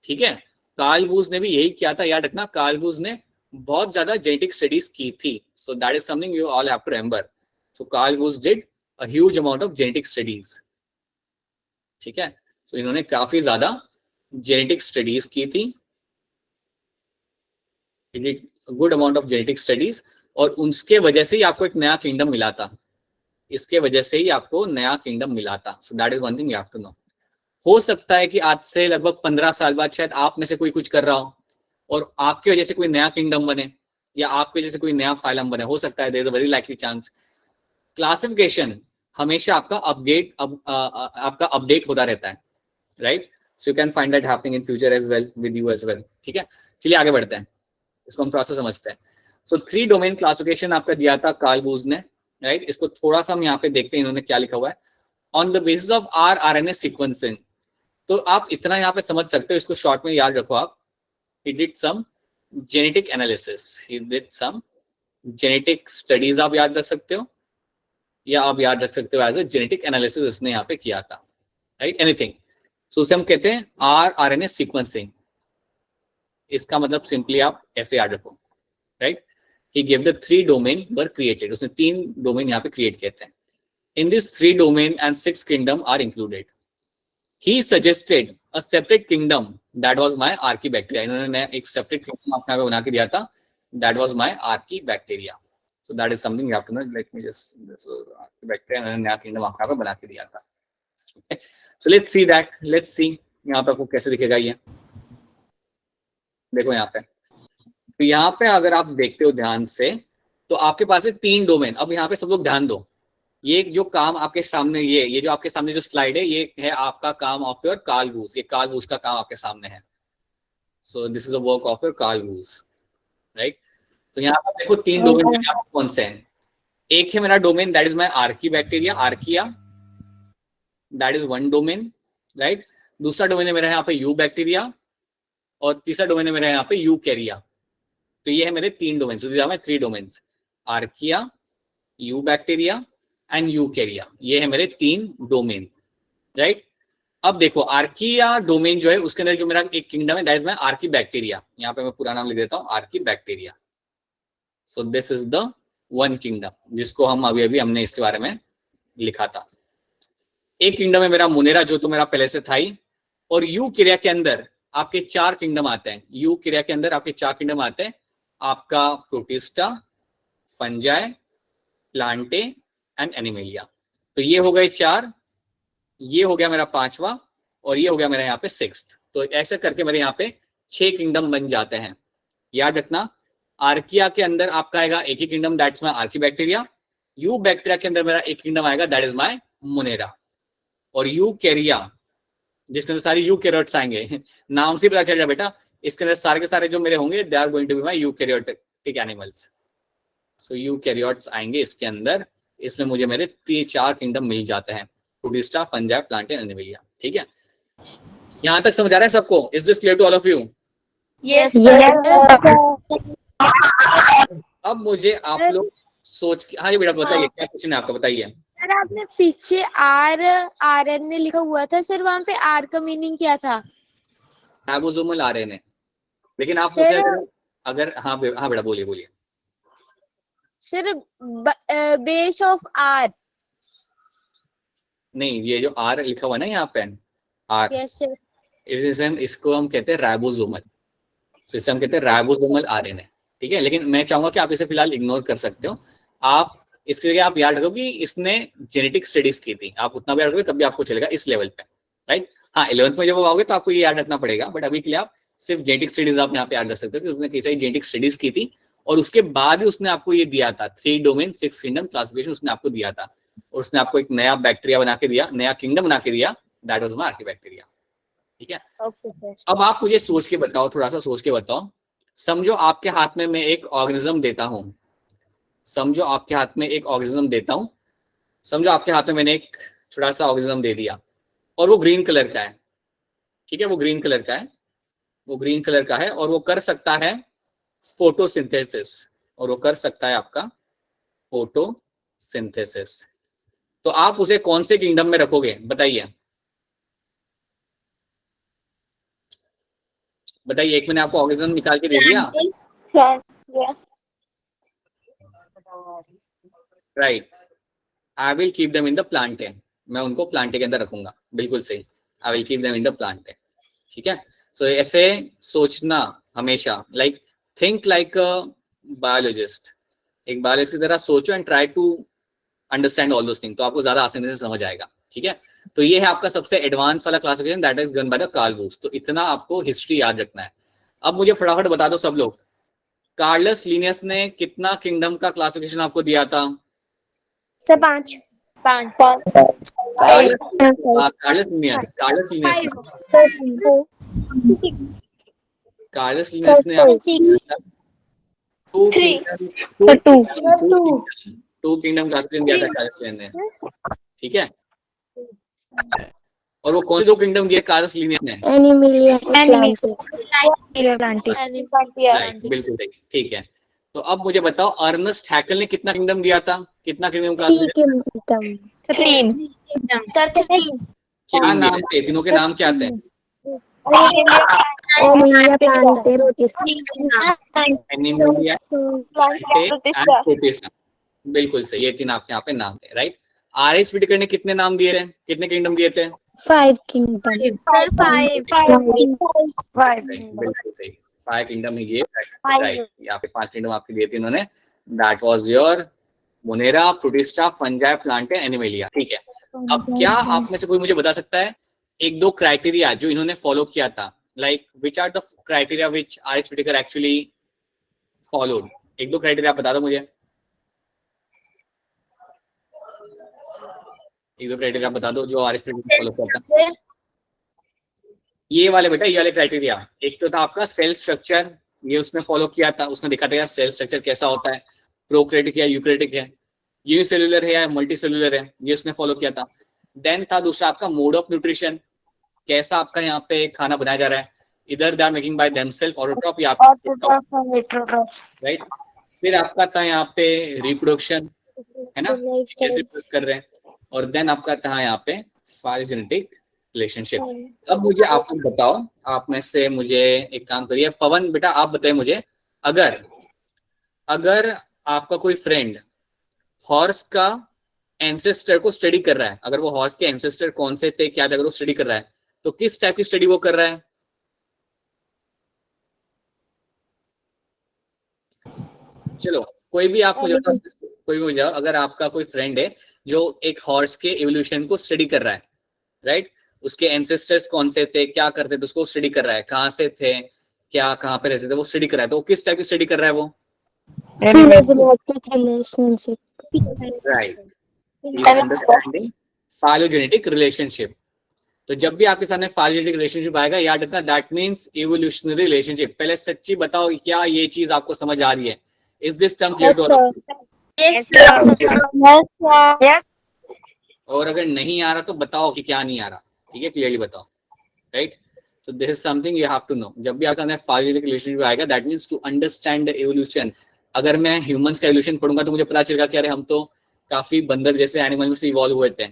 ठीक है। कार्ल वूज ने भी यही किया था, याद रखना कार्ल वूज ने बहुत ज्यादा जेनेटिक स्टडीज की थी। So that is something you all have to remember. So Carl Woese did a huge amount of genetic studies, ठीक है। तो इन्होंने काफी ज्यादा जेनेटिक स्टडीज की थी, good amount of genetic studies, और उसके वजह से ही आपको एक नया किंगडम मिला था, इसके वजह से ही आपको नया किंगडम मिला था। So that is one thing you have to know. हो सकता है कि आज से लगभग 15 साल बाद शायद आप में से कोई कुछ कर रहा हो और आपकी वजह से कोई नया किंगडम बने, या आपकी वजह से कोई नया फाइलम बने, हो सकता है, there is a very likely chance. Classification हमेशा आपका आपका अपडेट होता रहता है, right. So you can find that happening in future as well with you as well, ठीक है। चलिए आगे बढ़ते हैं, इसको हम प्रोसेस समझते हैं। सो 3 डोमेन क्लासिफिकेशन आपका दिया था कार्ल वूज ने, राइट। इसको थोड़ा सा हम यहाँ पे देखते हैं इन्होंने क्या लिखा हुआ है। On the basis of RNA sequencing, तो आप इतना यहाँ पे समझ सकते हो, इसको शॉर्ट में याद रखो आप। he did some genetic analysis, he did some genetic studies, आप याद रख सकते हो, या आप याद रख सकते हो एज अ जेनेटिक एनालिसिस इसने यहाँ पे किया था, राइट, एनीथिंग। सो उसे हम कहते हैं RNA सीक्वेंसिंग। इसका मतलब सिंपली आप ऐसे याद रखो, right. he gave the 3 domain were created, उसने 3 डोमेन यहाँ पे क्रिएट किए थे। in this 3 domain and 6 kingdom are included. He suggested a separate kingdom that was my Archibacteria. इन्होंने एक separate kingdom आपको यहाँ पे बना के दिया था, that was my Archibacteria. So that is something you have to know. Let me just, this was Archibacteria, इन्होंने नया kingdom आपको यहाँ पे बना के दिया था। Okay. So let's see that. Let's see यहाँ पे आपको कैसे दिखेगा ये। देखो यहाँ पे, तो यहाँ पे अगर आप देखते हो ध्यान से, तो आपके पास है 3 डोमेन। अब यहाँ पे सब लोग ध्यान दो, ये जो काम आपके सामने, ये जो आपके सामने जो स्लाइड है, ये है आपका काम ऑफ योर कार्ल वूज, ये कार्ल वूज का काम आपके सामने है। So this is a work of your Carl Woese, right. तो यहाँ पर देखो 3 डोमेन कौन से हैं। एक है मेरा domain, that is my Archie bacteria, archaea, that is one domain, right. दूसरा डोमेन है मेरा यहाँ पे यू बैक्टीरिया, और तीसरा डोमेन है मेरा यहाँ पे यू कैरिया। तो ये है मेरे 3 domain, so these are my 3 domains, archaea, eubacteria and eukarya. ये है मेरे 3 डोमेन, राइट। अब देखो आर्किया डोमेन जो है उसके अंदर जो मेरा एक किंगडम है that is my Archie bacteria. यहाँ पे मैं पूरा नाम लिख देता हूँ, Archie bacteria. So this is the one kingdom जिसको हम अभी हमने इसके बारे में लिखा था। एक किंगडम है मेरा मुनेरा जो तो मेरा पहले से था ही, और यू कैरिया के अंदर आपके 4 किंगडम आते हैं। यू कैरिया के अंदर आपके 4 किंगडम आते हैं, आपका protista, fungi, Plantae and animalia. तो ये हो गए 4, ये हो गया मेरा 5वां, और ये हो गया मेरा यहाँ पे 6th। तो ऐसे करके मेरे यहाँ पे 6 किंगडम बन जाते हैं। याद रखना, आर्किया के अंदर आपका आएगा एक ही kingdom, that's my archaebacteria. Eubacteria के अंदर मेरा एक किंगडम आएगा, दैट इज माय मुनेरा। और यू कैरिया जिसके अंदर सारी यू कैरियोट्स आएंगे, नाम से पता चल जाए बेटा, इसके अंदर सारे के सारे जो मेरे होंगे they are going to be my eukaryotic animals. So eukaryotes आएंगे इसके अंदर। इसमें मुझे मेरे 4 किंगडम मिल जाते हैं, Protista, Fungi, plant and Animalia. ठीक है, यहां तक समझ आ रहा है सबको? Is this clear to all of you? Yes sir. अब मुझे आप लोग सोच के, हाँ जी बेटा बताइए, क्या क्वेश्चन है आपका, बताइए। सर आपने पीछे RNA लिखा हुआ था सर, वहाँ पे R का मीनिंग क्या था? Ribosomal RNA. लेकिन आप सर, अगर हाँ बेटा बोलिए। Sir base of R। नहीं, ये जो आर लिखा हुआ है ना यहाँ पे, आर, यस सर। इसको हम कहते हैं राइबोसोमल। तो इसे हम कहते हैं राइबोसोमल आरएनए। ठीक है, लेकिन मैं चाहूंगा कि आप इसे फिलहाल इग्नोर कर सकते हो। आप इसके लिए आप याद रखो कि इसने जेनेटिक स्टडीज की थी, आप उतना भी याद रखोगे तब भी आपको चलेगा इस लेवल पे, राइट। हाँ 11th में जब आओगे तो आपको ये याद रखना पड़ेगा, बट अभी के लिए आप सिर्फ जेनेटिक स्टडीज आप यहाँ पे याद रख सकते हो कि उसने कई सारी जेनेटिक स्टडीज की थी, और उसके बाद ही उसने आपको ये दिया था 3 डोमेन 6 किंगडम क्लासिफिकेशन उसने आपको दिया था, और उसने आपको एक नया बैक्टीरिया बना के दिया, नया किंगडम बना के दिया, दैट वाज माय आर्कीबैक्टीरिया। ठीक है, अब आप मुझे सोच के बताओ, थोड़ा सा सोच के बताओ। समझो आपके हाथ में मैं एक ऑर्गेनिज्म देता हूं, समझो आपके हाथ में एक ऑर्गेनिज्म देता हूं, समझो आपके हाथ में मैंने एक छोटा सा ऑर्गेनिज्म दे दिया, और वो ग्रीन कलर का है। ठीक है, वो ग्रीन कलर का है, वो ग्रीन कलर का है, और वो कर सकता है फोटोसिंथेसिस, और वो कर सकता है आपका फोटोसिंथेसिस। तो आप उसे कौन से किंगडम में रखोगे, बताइए बताइए। एक मैंने आपको ऑर्गेनिज्म निकाल के दे दिया, right. I will keep them in the Plantae, मैं उनको प्लांटे के अंदर रखूंगा, बिल्कुल सही। I will keep them in the Plantae. ठीक है, सो ऐसे सोचना हमेशा, like think like a biologist, एक बायोलॉजिस्ट की तरह सोचो and try to understand all those thing, तो आपको ज्यादा आसानी से समझ आएगा। ठीक है, तो ये है आपका सबसे एडवांस वाला classification, that is done by the Carl वुर्ट्ज। तो इतना आपको हिस्ट्री याद रखना है। अब मुझे फटाफट बता दो सब लोग, कार्लस लिनियस ने कितना किंगडम का क्लासिफिकेशन आपको दिया था? सर 5 5 कार्लस लिनियस ने आपको 2 किंगडम क्लासिफिकेशन दिया था कार्लस लिनियस ने। ठीक है, और वो कौन से 2 किंगडम दिए कार्लस लिनियस ने? एनिमेलिया, राइट, बिल्कुल सही। ठीक है, तो अब मुझे बताओ अर्नेस्ट हैकेल ने कितना किंगडम दिया था, कितना किंगडम क्लासिफिकेशन? 3 सर 3। क्या नाम थे तीनों के, नाम क्या थे? Animalia, Plantae, animalia, Plantae and protista. बिल्कुल सही, ये 3 आपके यहाँ पे नाम थे, राइट। आर.एच. व्हिटेकर ने कितने नाम दिए थे, कितने किंगडम दिए थे? 5 किंगडम। सर 5 बिल्कुल सही, 5 किंगडम ही, राइट। यहाँ पे 5 किंगडम आपके दिए थे इन्होंने, that was your Monera, Protista, fungi, Plantae, Animalia. ठीक है, अब क्या आप में से कोई मुझे बता सकता है 1-2 क्राइटेरिया जो इन्होंने फॉलो किया था, like which are the criteria which R H. Whittaker actually followed? 1-2 criteria आप बता दो मुझे, 1-2 क्राइटेरिया बता दो जो आर.एच. व्हिटेकर फॉलो करता है। ये वाले बेटा, ये वाले क्राइटेरिया, एक तो था आपका सेल स्ट्रक्चर, ये उसने फॉलो किया था, उसने दिखा था सेल स्ट्रक्चर कैसा होता है, प्रोकैरियोटिक है, यूकैरियोटिक है, यूनिसेल्युलर है या मल्टी सेल्युलर है, ये उसने फॉलो किया था। देन था दूसरा आपका मोड ऑफ न्यूट्रिशन, कैसा आपका यहाँ पे खाना बनाया जा रहा है, इधर they are making by themselves autotroph या राइट। फिर आपका था यहाँ पे रिप्रोडक्शन, है ना, कैसे रिप्रोड्यूस कर रहे हैं, और देन आपका था यहाँ पे फाइलोजेनेटिक रिलेशनशिप। अब मुझे आप लोग बताओ, आप में से मुझे एक काम करिए, पवन बेटा आप बताइए मुझे, अगर अगर आपका कोई फ्रेंड हॉर्स का एंसेस्टर को स्टडी कर रहा है, अगर वो हॉर्स के एंसेस्टर कौन से थे क्या थे, अगर वो स्टडी कर रहा है, तो किस टाइप की स्टडी वो कर रहा है? चलो कोई भी आप मुझे बताओ, कोई भी मुझे, अगर आपका कोई फ्रेंड है जो एक हॉर्स के इवोल्यूशन को स्टडी कर रहा है, राइट, उसके एंसेस्टर्स कौन से थे, क्या करते थे, उसको स्टडी कर रहा है, कहाँ से थे, क्या कहाँ पे रहते थे, वो स्टडी कर रहा है, तो वो किस टाइप की स्टडी कर रहा है वो? Phylogenetic relationship. Right, he is understanding phylogenetic relationship. तो जब भी आपके सामने फाइलोजेनेटिक रिलेशनशिप आएगा, याद रखना दैट मींस इवोल्यूशनरी रिलेशनशिप। पहले सच्ची बताओ, क्या ये चीज आपको समझ आ रही है? Is this term clear to all? Yes, sir. और अगर नहीं आ रहा तो बताओ कि क्या नहीं आ रहा, ठीक है, क्लियरली बताओ, right. So this is something you have to know. जब भी आपके सामने फाइलोजेनेटिक रिलेशनशिप आएगा, that means to understand the evolution. अगर मैं ह्यूमंस का एवोल्यूशन पढ़ूंगा तो मुझे पता चलेगा कि अरे हम तो काफी बंदर जैसे एनिमल में से इवॉल्व हुए थे।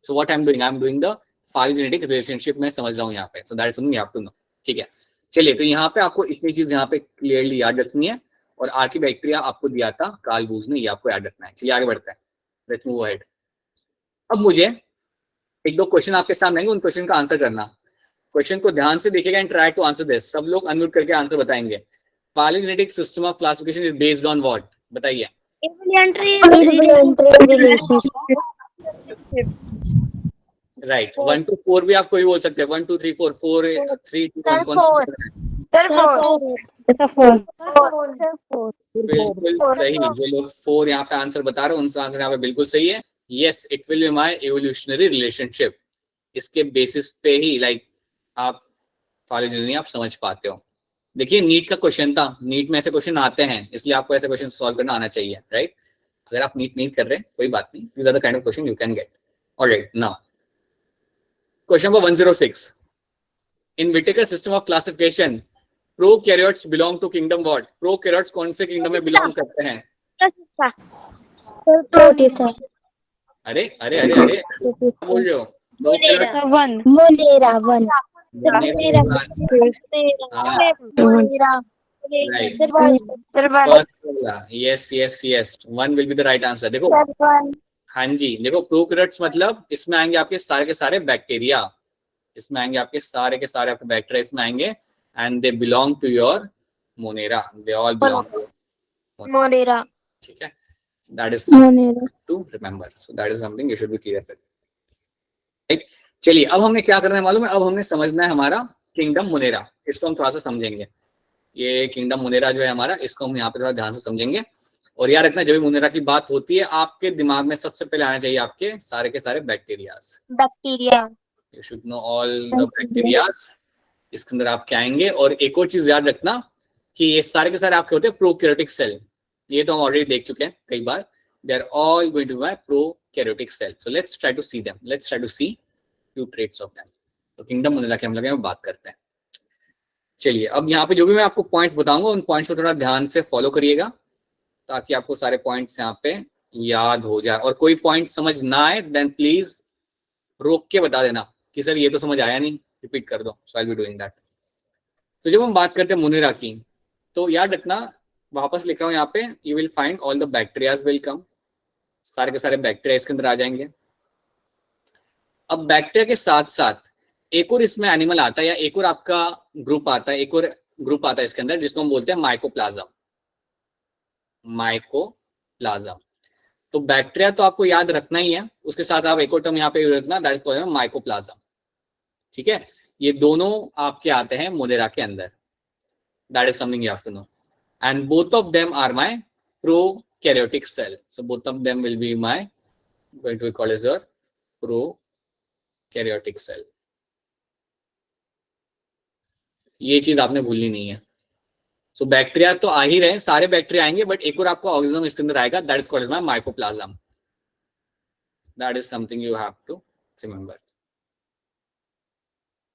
So what I am doing the phylogenetic relationship में समझ रहा हूँ यहाँ पे। So that is something you have to know, ठीक है। चलिए, तो यहाँ पे आपको इतनी चीज यहाँ पे क्लियरली याद रखनी है, और आर्कीबैक्टीरिया आपको दिया था कार्ल बूज ने, ये आपको याद रखना है। चलिए आगे बढ़ते हैं, लेट्स मूव अहेड। अब मुझे एक दो क्वेश्चन आपके सामने आएंगे, उन क्वेश्चन का आंसर करना। क्वेश्चन को ध्यान से देखिएगा and try to answer this. सब लोग अनम्यूट करके आंसर बताएंगे। Phylogenetic system of classification is based on what? बताइए। Evolutionary relationship. राइट, 1 to 4 भी आप कोई बोल सकते हैं, 1 2 3 4 4 3 2 1 कौन सा? बिल्कुल सही, जो लोग 4 यहाँ पे आंसर बता रहे हैं उनका आंसर यहाँ पे बिल्कुल सही है। Yes, it will be my evolutionary relationship. इसके बेसिस पे ही लाइक आप फाइलोजेनी आप समझ पाते हो। देखिए नीट का क्वेश्चन था, नीट में ऐसे क्वेश्चन आते हैं, इसलिए आपको ऐसे क्वेश्चन सॉल्व करना आना चाहिए, राइट। अगर आप नीट नहीं कर रहे कोई बात नहीं, these are the kind of question you can get. Alright, now question number 106. In Whittaker system of classification, prokaryotes belong to kingdom what? prokaryotes कौन से kingdom में belong करते हैं? Protista. अरे अरे अरे अरे बोल रहे हो? Monera one. Yes yes yes, 1 will be the right answer. देखो हाँ जी, देखो प्रोकैरियोट्स मतलब इसमें आएंगे आपके सारे के सारे बैक्टीरिया, इसमें आएंगे आपके सारे के सारे आपके बैक्टीरिया इसमें आएंगे, and they belong to your Monera, they all belong to Monera, ठीक है। That is to remember, so that is something you should be clear with, right. चलिए अब हमने क्या करना है मालूम है, अब हमने समझना है हमारा किंगडम मोनेरा, इसको हम थोड़ा सा समझेंगे। ये किंगडम मोनेरा जो है हमारा, इसको हम यहाँ पे थोड़ा ध्यान से समझेंगे। और याद रखना, जब भी मोनेरा की बात होती है आपके दिमाग में सबसे पहले आना चाहिए आपके सारे के सारे bacterias. You should know all the bacterias, इसके अंदर आप क्या आएंगे। और एक और चीज याद रखना कि ये सारे के सारे आपके होते हैं प्रोकैरियोटिक सेल, ये तो हम ऑलरेडी देख चुके हैं कई बार। They are all going to be my prokaryotic cell. So let's try to see them, let's try to see few traits of them. तो किंगडम मोनेरा के हम लोग बात करते हैं। चलिए अब यहाँ पे जो भी मैं आपको पॉइंट्स बताऊंगा उन पॉइंट्स को थोड़ा ध्यान से फॉलो करिएगा, ताकि आपको सारे पॉइंट्स यहाँ पे याद हो जाए। और कोई पॉइंट समझ ना आए देन प्लीज रोक के बता देना कि सर ये तो समझ आया नहीं, रिपीट कर दो। So I will be doing that. तो जब हम बात करते हैं मोनेरा की, तो याद रखना, वापस लिख रहा हूँ यहाँ पे, you will find all the bacterias will come, सारे के सारे बैक्टीरिया इसके अंदर आ जाएंगे। अब बैक्टीरिया के साथ साथ एक और इसमें एनिमल आता है, या एक और आपका ग्रुप आता है, एक और ग्रुप आता है इसके अंदर, जिसको हम बोलते हैं माइकोप्लाज्म। माइकोप्लाज्म, तो बैक्टीरिया तो आपको याद रखना ही है, उसके साथ आप एक और टर्म यहाँ पे रखना, दैट इज कॉल्ड माइकोप्लाज्म, ठीक है। ये दोनों आपके आते हैं मोनेरा के अंदर, that is something you have to know. And both of them are my prokaryotic cell, so both of them will be my going to be called as your prokaryotic cell. ये चीज आपने भूलनी नहीं है। सो बैक्टीरिया तो आ ही रहे, सारे बैक्टीरिया आएंगे, बट एक और आपका ऑर्गेनिज्म इसके अंदर आएगा, that is called my mycoplasm. That is something you have to remember.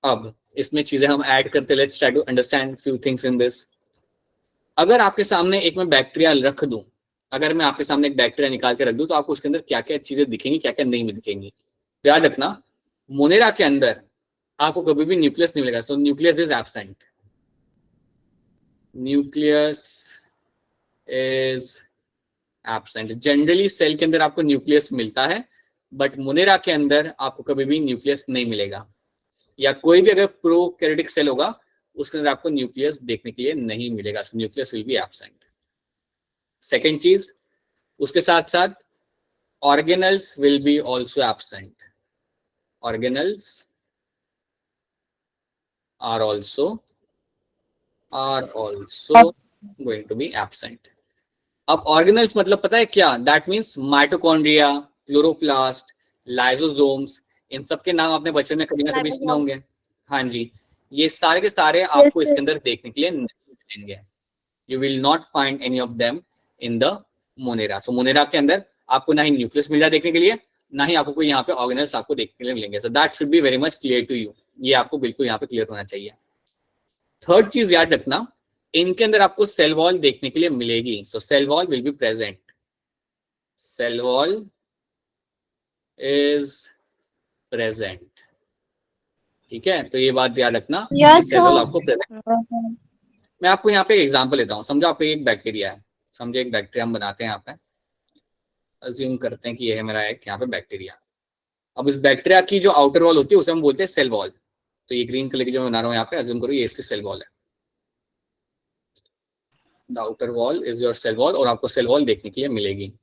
अब इसमें चीजें हम ऐड करते, let's try to understand few things in this. अगर आपके सामने एक मैं बैक्टीरिया रख दूं, अगर मैं आपके सामने एक बैक्टीरिया निकाल के रख दूं, तो आपको उसके अंदर क्या क्या चीजें दिखेंगी, क्या क्या नहीं दिखेंगी। याद रखना, मोनेरा के अंदर आपको कभी भी न्यूक्लियस नहीं मिलेगा। So nucleus is absent, nucleus is absent. Generally cell के अंदर आपको न्यूक्लियस मिलता है, बट मोनेरा के अंदर आपको कभी भी न्यूक्लियस नहीं मिलेगा, या कोई भी अगर प्रोकैरियोटिक सेल होगा उसके अंदर आपको न्यूक्लियस देखने के लिए नहीं मिलेगा। So nucleus will be absent. Second चीज, उसके साथ साथ organelles will be also absent. Organelles are also going to be absent. अब ऑर्गेनल्स मतलब पता है क्या? That means mitochondria, chloroplast, lysosomes, इन सब के नाम आपने बचपन में कभी ना कभी सुने होंगे। हाँ जी, ये सारे के सारे आपको इसके अंदर देखने के लिए नहीं मिलेंगे। You will not find any of them in the Monera. So Monera के अंदर आपको ना ही न्यूक्लियस मिल रहा देखने के लिए, ना ही आपको कोई यहाँ पे ऑर्गेनल्स आपको देखने के लिए मिलेंगे। So that should be very much clear to you. ये आपको बिल्कुल यहाँ पे क्लियर होना चाहिए। थर्ड चीज याद रखना, इनके अंदर आपको सेल वॉल देखने के लिए मिलेगी। So cell wall will be present. Cell wall is present. ठीक है, तो ये बात याद रखना, सेल वॉल आपको प्रेजेंट। मैं आपको यहाँ पे एग्जांपल लेता हूँ। समझो आपको एक बैक्टीरिया है, समझो एक बैक्टीरिया हम बनाते हैं यहाँ पे, अज्यूम करते हैं कि ये है मेरा एक यहाँ पे बैक्टीरिया। अब इस बैक्टीरिया की जो आउटर वॉल होती है उसे हम बोलते हैं सेल वॉल। तो ये ग्रीन कलर की जो मैं बना रहा हूँ यहाँ पे, अज्यूम करो ये इसकी सेल वॉल है। The outer wall is your cell wall, और आपको सेल वॉल देखने के लिए मिलेगी।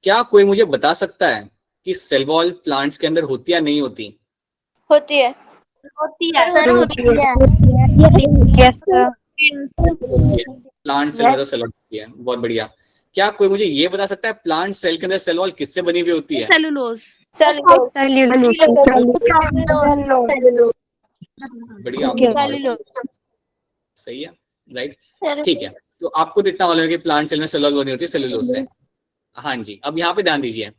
क्या कोई मुझे बता सकता है कि सेल वॉल प्लांट्स के अंदर होती या नहीं होती? होती है। Yes, sir. प्लांट सेल में तो सेल वॉल होती है। बहुत बढ़िया। क्या कोई मुझे ये बता सकता है प्लांट सेल के अंदर सेल वॉल किससे बनी हुई होती है? सेलुलोज। बढ़िया, सही है, राइट, ठीक है। तो आपको तो इतना मालूम है कि प्लांट सेल में सेल वॉल बनी होती है सेलुलोज से। हाँ जी, अब यहाँ पे ध्यान दीजिए,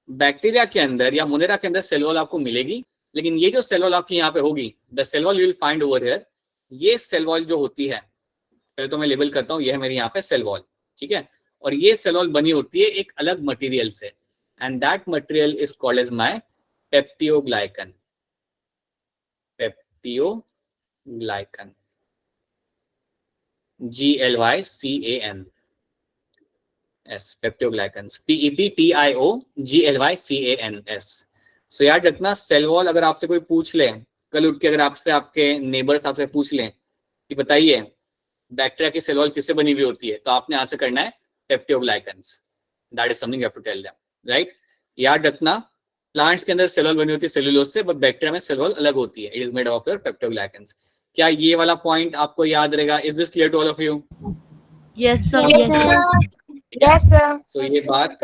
बैक्टीरिया के अंदर या मोनेरा के अंदर सेल वॉल आपको मिलेगी, लेकिन ये जो सेल वॉल आपकी यहाँ पे होगी, the cell wall you will find over here, ये सेल वॉल जो होती है, पहले तो मैं लेबल करता हूँ, ये है मेरी यहाँ पे सेल वॉल, ठीक है। और ये सेल वॉल बनी होती है एक अलग मटेरियल से, and that material is called as my peptidoglycan. Peptidoglycan, GLYCAN S, peptidoglycans, PEPTIOGLYCANS। So याद रखना, सेल वॉल अगर आपसे कोई पूछ ले, कल उठ के अगर आपसे आपके नेबर्स आपसे पूछ लें कि बताइए बैक्टीरिया की सेल वॉल किससे बनी हुई होती है, तो आपने आंसर करना है peptidoglycans. That is something you have to tell them, right. याद रखना, प्लांट्स के अंदर सेल वॉल बनी होती है सेलुलोज से, बट बैक्टीरिया में सेल वॉल अलग होती है, it is made of your peptidoglycans. क्या ये वाला पॉइंट आपको याद रहेगा? Is this clear to all of you? Yes sir. So ये बात,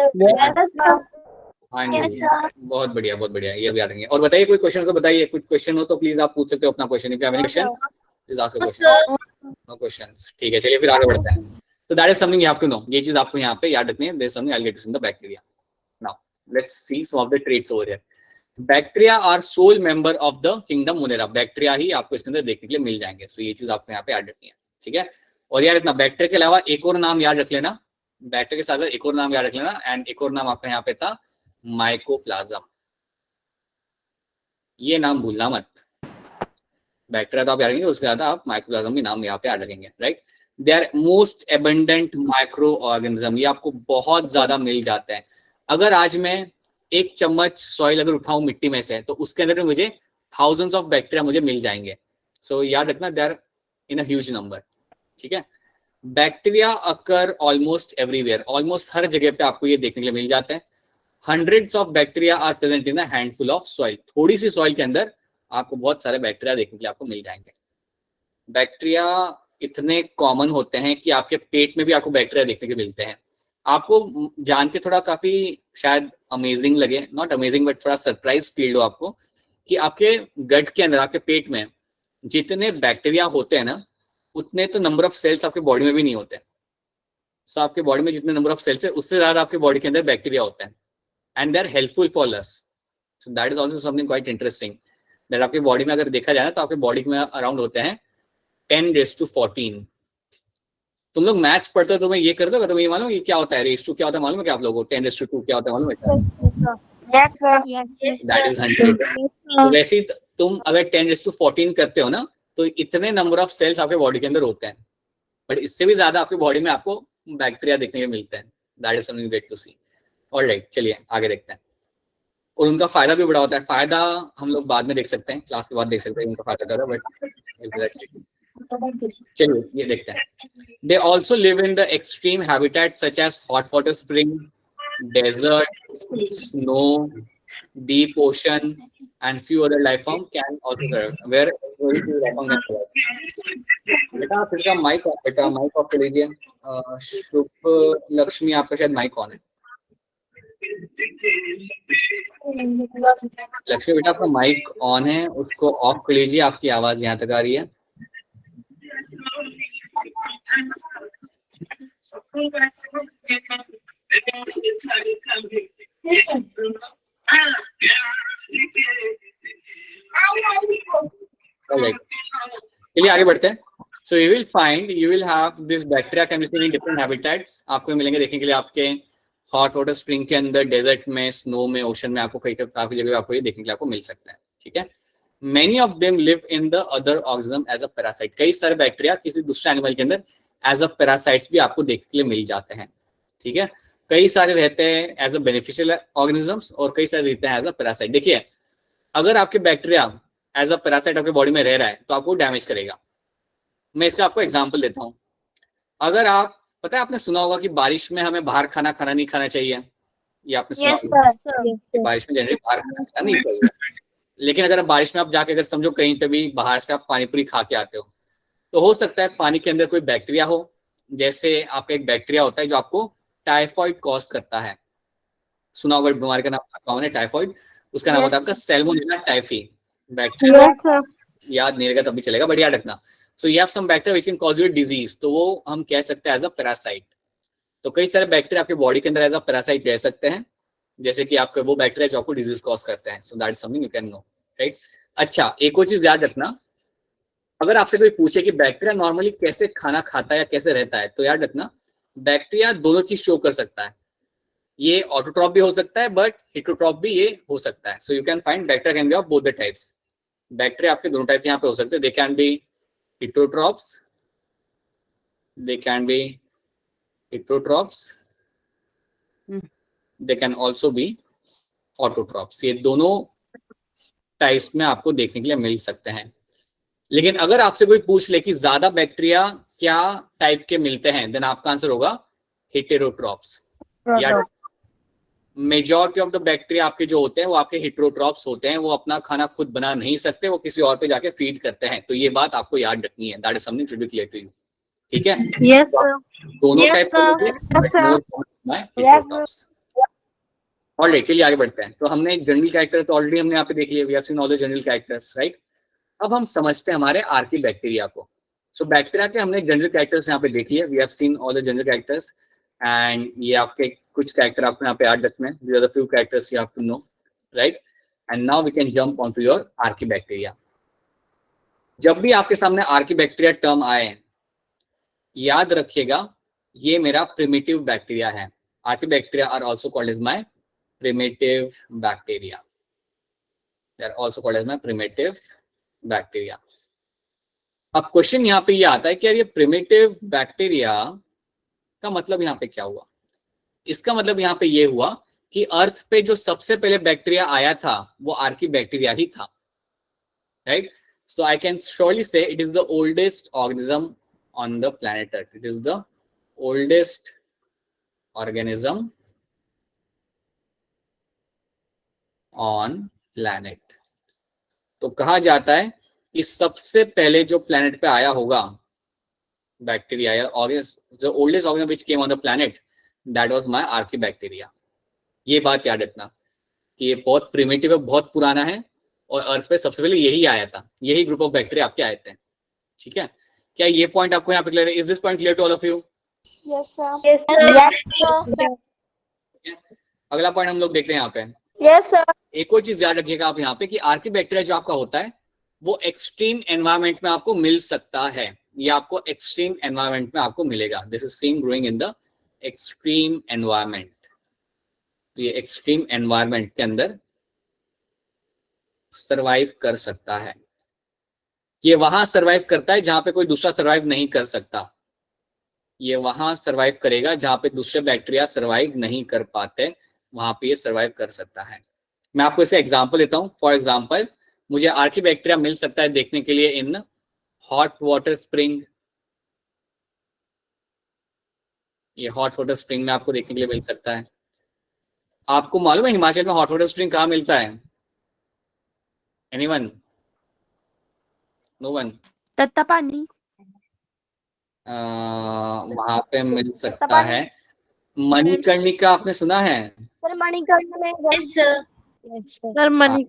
हाँ जी, बहुत बढ़िया बहुत बढ़िया, ये भी आ रही है। और बताइए कोई क्वेश्चन तो बताइए, कुछ क्वेश्चन हो तो प्लीज आप पूछ सकते हो अपना question. If you have any question please ask a question. No questions, ठीक है, चलिए फिर आगे बढ़ते हैं। तो that is something you have to know, ये चीज आपको यहाँ पे याद रखनी है। There is something I will get in the bacteria. Now let's see some of the traits over here. Bacteria are sole member of the kingdom Monera. Bacteria ही आपको इसके अंदर देखने के लिए मिल जाएंगे। सो ये चीज आपको यहाँ पे याद रखनी है, ठीक है। और यार इतना बैक्टीरिया के अलावा एक और नाम याद रख लेना, बैक्टीरिया के साथ एक और नाम याद रख लेना, एंड एक और नाम आपका यहाँ पे था माइकोप्लाज्म। ये नाम भूलना मत। बैक्टीरिया तो आप याद रखेंगे, उसके बाद आप माइकोप्लाज्म भी नाम यहाँ पे याद रखेंगे, right. They are most abundant micro organism, ये आपको बहुत ज्यादा मिल जाता है। अगर आज मैं एक चम्मच सॉइल अगर उठाऊं मिट्टी में से, तो उसके अंदर मुझे थाउजेंड्स ऑफ बैक्टीरिया मुझे मिल जाएंगे। सो याद रखना, they are in a huge number, ठीक है। Bacteria occur almost everywhere, almost हर जगह पे आपको ये देखने के लिए मिल जाता है। Hundreds of bacteria are present in a handful of soil, थोड़ी सी सॉइल के अंदर आपको बहुत सारे बैक्टीरिया देखने के लिए आपको मिल जाएंगे। बैक्टीरिया इतने कॉमन होते हैं कि आपके पेट में भी आपको बैक्टीरिया देखने के मिलते हैं। आपको जान के थोड़ा काफी शायद अमेजिंग लगे, नॉट अमेजिंग बट थोड़ा सरप्राइज फील हो आपको, कि आपके गट के अंदर, आपके पेट में जितने बैक्टीरिया होते हैं ना, उतने तो नंबर ऑफ सेल्स आपके बॉडी में भी नहीं होते। सो आपके बॉडी में जितने नंबर ऑफ सेल्स है, उससे ज्यादा आपके बॉडी के अंदर बैक्टीरिया होते हैं, and they are helpful for us. So that is also something quite interesting. That आपकी बॉडी में अगर देखा जाए तो आपके बॉडी में अराउंड होते हैं 10⁻14। तुम लोग मैथ्स पढ़ते हो तो तुम्हें ये कर दो, तुम्हें ये मालूम है क्या होता है रेस टू क्या होता है, मालूम है क्या आप लोगों को 10⁻2 क्या होता है मालूम है क्या? That is 100। तो वैसे ही तुम अगर 10⁻14 करते हो ना तो इतने नंबर ऑफ सेल्स आपके बॉडी के अंदर होते हैं, बट इससे भी ज्यादा आपके बॉडी में आपको बैक्टीरिया देखने को मिलते हैं। That is something wait to see. Alright, चलिए आगे देखते हैं। और उनका फायदा भी बड़ा होता है। फायदा हम लोग बाद में देख सकते हैं, क्लास के बाद देख सकते हैं उनका फायदा क्या होता है, बट चलिए ये देखते हैं। They also live in the extreme habitat such as hot water spring, desert, snow, deep ocean, and few other life form can also survive where very few life form can survive। बेटा आप इसका माइक ऑफ कर लीजिए। शुभ लक्ष्मी आपका शायद माइक ऑन है। लक्ष्मी बेटा आपका माइक ऑन है, उसको ऑफ कर लीजिए, आपकी आवाज यहाँ तक आ रही है। चलिए आगे बढ़ते हैं। So you will have this bacteria can be seen in different habitats। आपको मिलेंगे देखने के लिए आपके हॉट वाटर स्प्रिंग के अंदर, डेजर्ट में, स्नो में, ओशन में, आपको काफी जगह आपको ये देखने के लिए आपको मिल सकता है। ठीक है। Many of them live in the other organism as a parasite। कई सारे बैक्टीरिया किसी दूसरे एनिमल के अंदर एज अ पैरासाइट्स भी आपको देखने के लिए मिल जाते हैं। ठीक है। कई सारे रहते हैं एज अ बेनिफिशियल ऑर्गेनिजम्स और कई सारे रहते हैं एज अ पैरासाइट। देखिए अगर आपके बैक्टीरिया एज अ पैरासाइट आपके बॉडी में रह रहा है तो आपको डैमेज करेगा। मैं इसका आपको एग्जांपल देता हूं। अगर आप पता है, आपने सुना होगा कि बारिश में हमें बाहर खाना नहीं खाना चाहिए, ये आपने सुना होगा कि बारिश में जनरली बाहर खाना नहीं चाहिए। लेकिन अगर बारिश में आप जाके अगर समझो कहीं पे भी बाहर से आप पानी पूरी खा के आते हो तो हो सकता है पानी के अंदर कोई बैक्टीरिया हो। जैसे आपका एक बैक्टीरिया होता है जो आपको टाइफॉइड कॉज करता है। सुना होगा बीमारी का नाम कॉमन है टाइफॉइड, उसका नाम होता है आपका सैल्मोनेला टाइफी बैक्टीरिया। याद नहीं रहेगा तब भी चलेगा, बट याद रखना। So you have some bacteria which can cause you disease, तो वो हम कह सकते हैं एज अ पैरासाइट। तो कई सारे बैक्टीरिया आपके बॉडी के अंदर एज अ पैरासाइट रह सकते हैं, जैसे कि आपके वो बैक्टीरिया जो आपको डिजीज कॉज करते हैं। So that is something you can know, right. अच्छा, एक और चीज याद रखना, अगर आपसे कोई पूछे कि बैक्टीरिया नॉर्मली कैसे खाना खाता है या कैसे रहता है, तो याद रखना बैक्टीरिया दोनों चीज शो कर सकता है। ये ऑटोट्रॉप भी हो सकता है बट हेटेरोट्रॉप भी ये हो सकता है। So you can find bacteria can be of both the types. Bacteria आपके दोनों टाइप यहाँ पे हो सकते हैं। They can be heterotrophs, they can be heterotrophs, they can also be autotrophs। ये दोनों टाइप्स में आपको देखने के लिए मिल सकते हैं। लेकिन अगर आपसे कोई पूछ ले कि ज्यादा बैक्टीरिया क्या टाइप के मिलते हैं, देन आपका आंसर होगा हेटेरोट्रॉप्स। या मेजॉरिटी ऑफ द बैक्टीरिया आपके जो होते हैं वो आपके हेटेरोट्रॉप्स होते हैं। वो अपना खाना खुद बना नहीं सकते, वो किसी और पे जाके फीड करते हैं। तो ये बात आपको याद रखनी है। That is something should be clear to you. ठीक है। Yes, sir. दोनों Yes, type sir. Heterotrophs. Alright, चलिए आगे बढ़ते हैं। तो हमने जनरल कैरेक्टर तो ऑलरेडी हमने यहाँ पे देख लिया, we have seen all the general characters, right. अब हम समझते हैं हमारे आर्की बैक्टीरिया को। सो बैक्टीरिया के हमने जनरल कैरेक्टर्स यहाँ पे देख लिए, we have seen all the general characters and ये आपके कुछ कैरेक्टर आपको यहाँ पे याद रखना है। These are the few characters you have to know, right? And now we can jump onto your archaebacteria. जब भी आपके सामने आर्कीबैक्टीरिया टर्म आए, याद रखिएगा ये मेरा प्रिमिटिव बैक्टीरिया है। Archaebacteria are also called as my primitive bacteria. They are also called as my primitive bacteria। अब क्वेश्चन यहाँ पे ये आता है कि यार ये प्रिमिटिव बैक्टीरिया का मतलब यहाँ पे क्या हुआ। इसका मतलब यहाँ पे ये हुआ कि अर्थ पे जो सबसे पहले बैक्टीरिया आया था वो आर्कीबैक्टीरिया ही था, right. So I can surely से it is the oldest organism on the planet earth. It is the oldest organism on planet. तो कहा जाता है कि सबसे पहले जो प्लैनेट पे आया होगा बैक्टीरिया या organism, the oldest organism which came on the planet, that was my archaebacteria. ये बात याद रखना कि ये बहुत प्रिमिटिव है, बहुत पुराना है और अर्थ पे सबसे पहले यही आया था, यही ग्रुप ऑफ बैक्टीरिया आपके आए थे। ठीक है, क्या ये पॉइंट आपको यहाँ पे क्लियर है? Is this point clear to all of you? Yes, sir. Yes, sir. अगला पॉइंट हम लोग देखते हैं यहाँ पे। Yes, sir. एक और चीज याद रखिएगा आप यहाँ पे कि आर्कीबैक्टीरिया जो आपका होता है वो एक्सट्रीम एनवायरमेंट में आपको मिल सकता है, ये आपको एक्सट्रीम एनवायरमेंट में आपको मिलेगा। This is seen growing in the extreme environment. तो ये एक्सट्रीम एनवायरमेंट के अंदर सरवाइव कर सकता है। ये वहां सरवाइव करता है जहां पे कोई दूसरा सरवाइव नहीं कर सकता, ये वहां सरवाइव करेगा जहां पे दूसरे बैक्टीरिया सरवाइव नहीं कर पाते, वहां पे ये सरवाइव कर सकता है। मैं आपको इसका एग्जांपल देता हूं। फॉर एग्जांपल मुझे आर्कीबैक्टीरिया मिल सकता है देखने के लिए इन हॉट वाटर स्प्रिंग। ये हॉट वाटर स्प्रिंग में आपको देखने के लिए मिल सकता है। आपको मालूम है हिमाचल में हॉट वाटर स्प्रिंग कहाँ मिलता है? एनीवन? No one? तत्ता पानी। वहां पे मिल सकता है। मणिकर्णिका आपने सुना है? सर मणिकर्ण में यस सर। सर मनी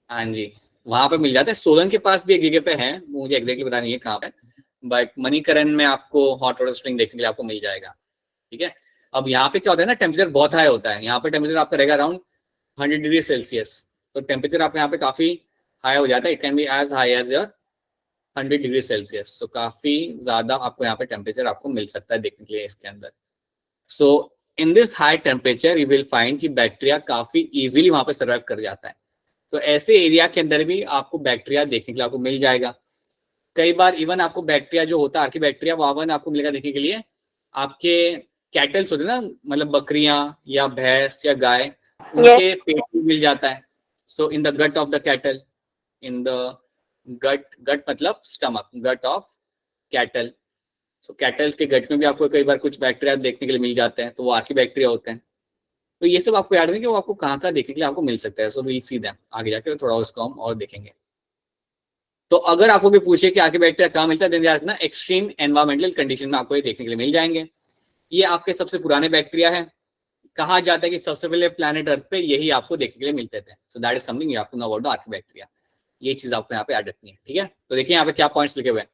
हाँ जी, वहां पे मिल जाता है। सोलन के पास भी एक जगह पे है, मुझे एग्जैक्टली पता नहीं है कहाँ पे, बट मणिकरण में आपको हॉट वाटर स्प्रिंग देखने के लिए आपको मिल जाएगा। ठीक है, अब यहाँ पे क्या होता है ना, टेम्परेचर बहुत हाई होता है। यहाँ पे टेम्परेचर आपका रहेगा अराउंड 100 डिग्री सेल्सियस। तो टेम्परेचर आपका यहाँ पे काफी हाई हो जाता है। It can be as high as your 100 degree Celsius. So काफी ज्यादा आपको यहाँ पे टेम्परेचर आपको मिल सकता है देखने के लिए इसके अंदर। So in this high temperature you will find कि बैक्टीरिया काफी इजीली वहां पे सर्वाइव कर जाता है। तो ऐसे एरिया के अंदर भी आपको बैक्टीरिया देखने के लिए आपको मिल जाएगा। कई बार इवन आपको बैक्टीरिया जो होता है आर्कीबैक्टीरिया वहां आपको मिलेगा देखने के लिए आपके कैटल्स होते ना, मतलब बकरियां या भैंस या गाय, उनके पेट में मिल जाता है। So in the gut of the cattle, in the gut, gut मतलब stomach, gut of cattle. So cattles के गट में भी आपको कई बार कुछ बैक्टीरिया देखने के लिए मिल जाते हैं, तो वो आर्कीबैक्टीरिया होते हैं। तो ये सब आपको याद रखना कि वो आपको कहाँ देखने के लिए आपको मिल सकता है। सो वील सी देम आगे जाके थोड़ा उसको हम और देखेंगे। तो अगर आपको भी पूछे कि आर्कीबैक्टीरिया कहाँ मिलता है, देन याद रखना एक्सट्रीम एनवायरमेंटल कंडीशन में आपको ये देखने के लिए मिल जाएंगे। ये आपके सबसे पुराने बैक्टीरिया है। कहा जाता है कि सबसे पहले प्लैनेट अर्थ पे यही आपको देखने के लिए मिलते थे। So that is something you have to know about the archaebacteria. ये चीज आपको यहाँ पे याद रखनी है। ठीक है, तो देखिए यहाँ पे क्या पॉइंट्स लिखे हुए हैं।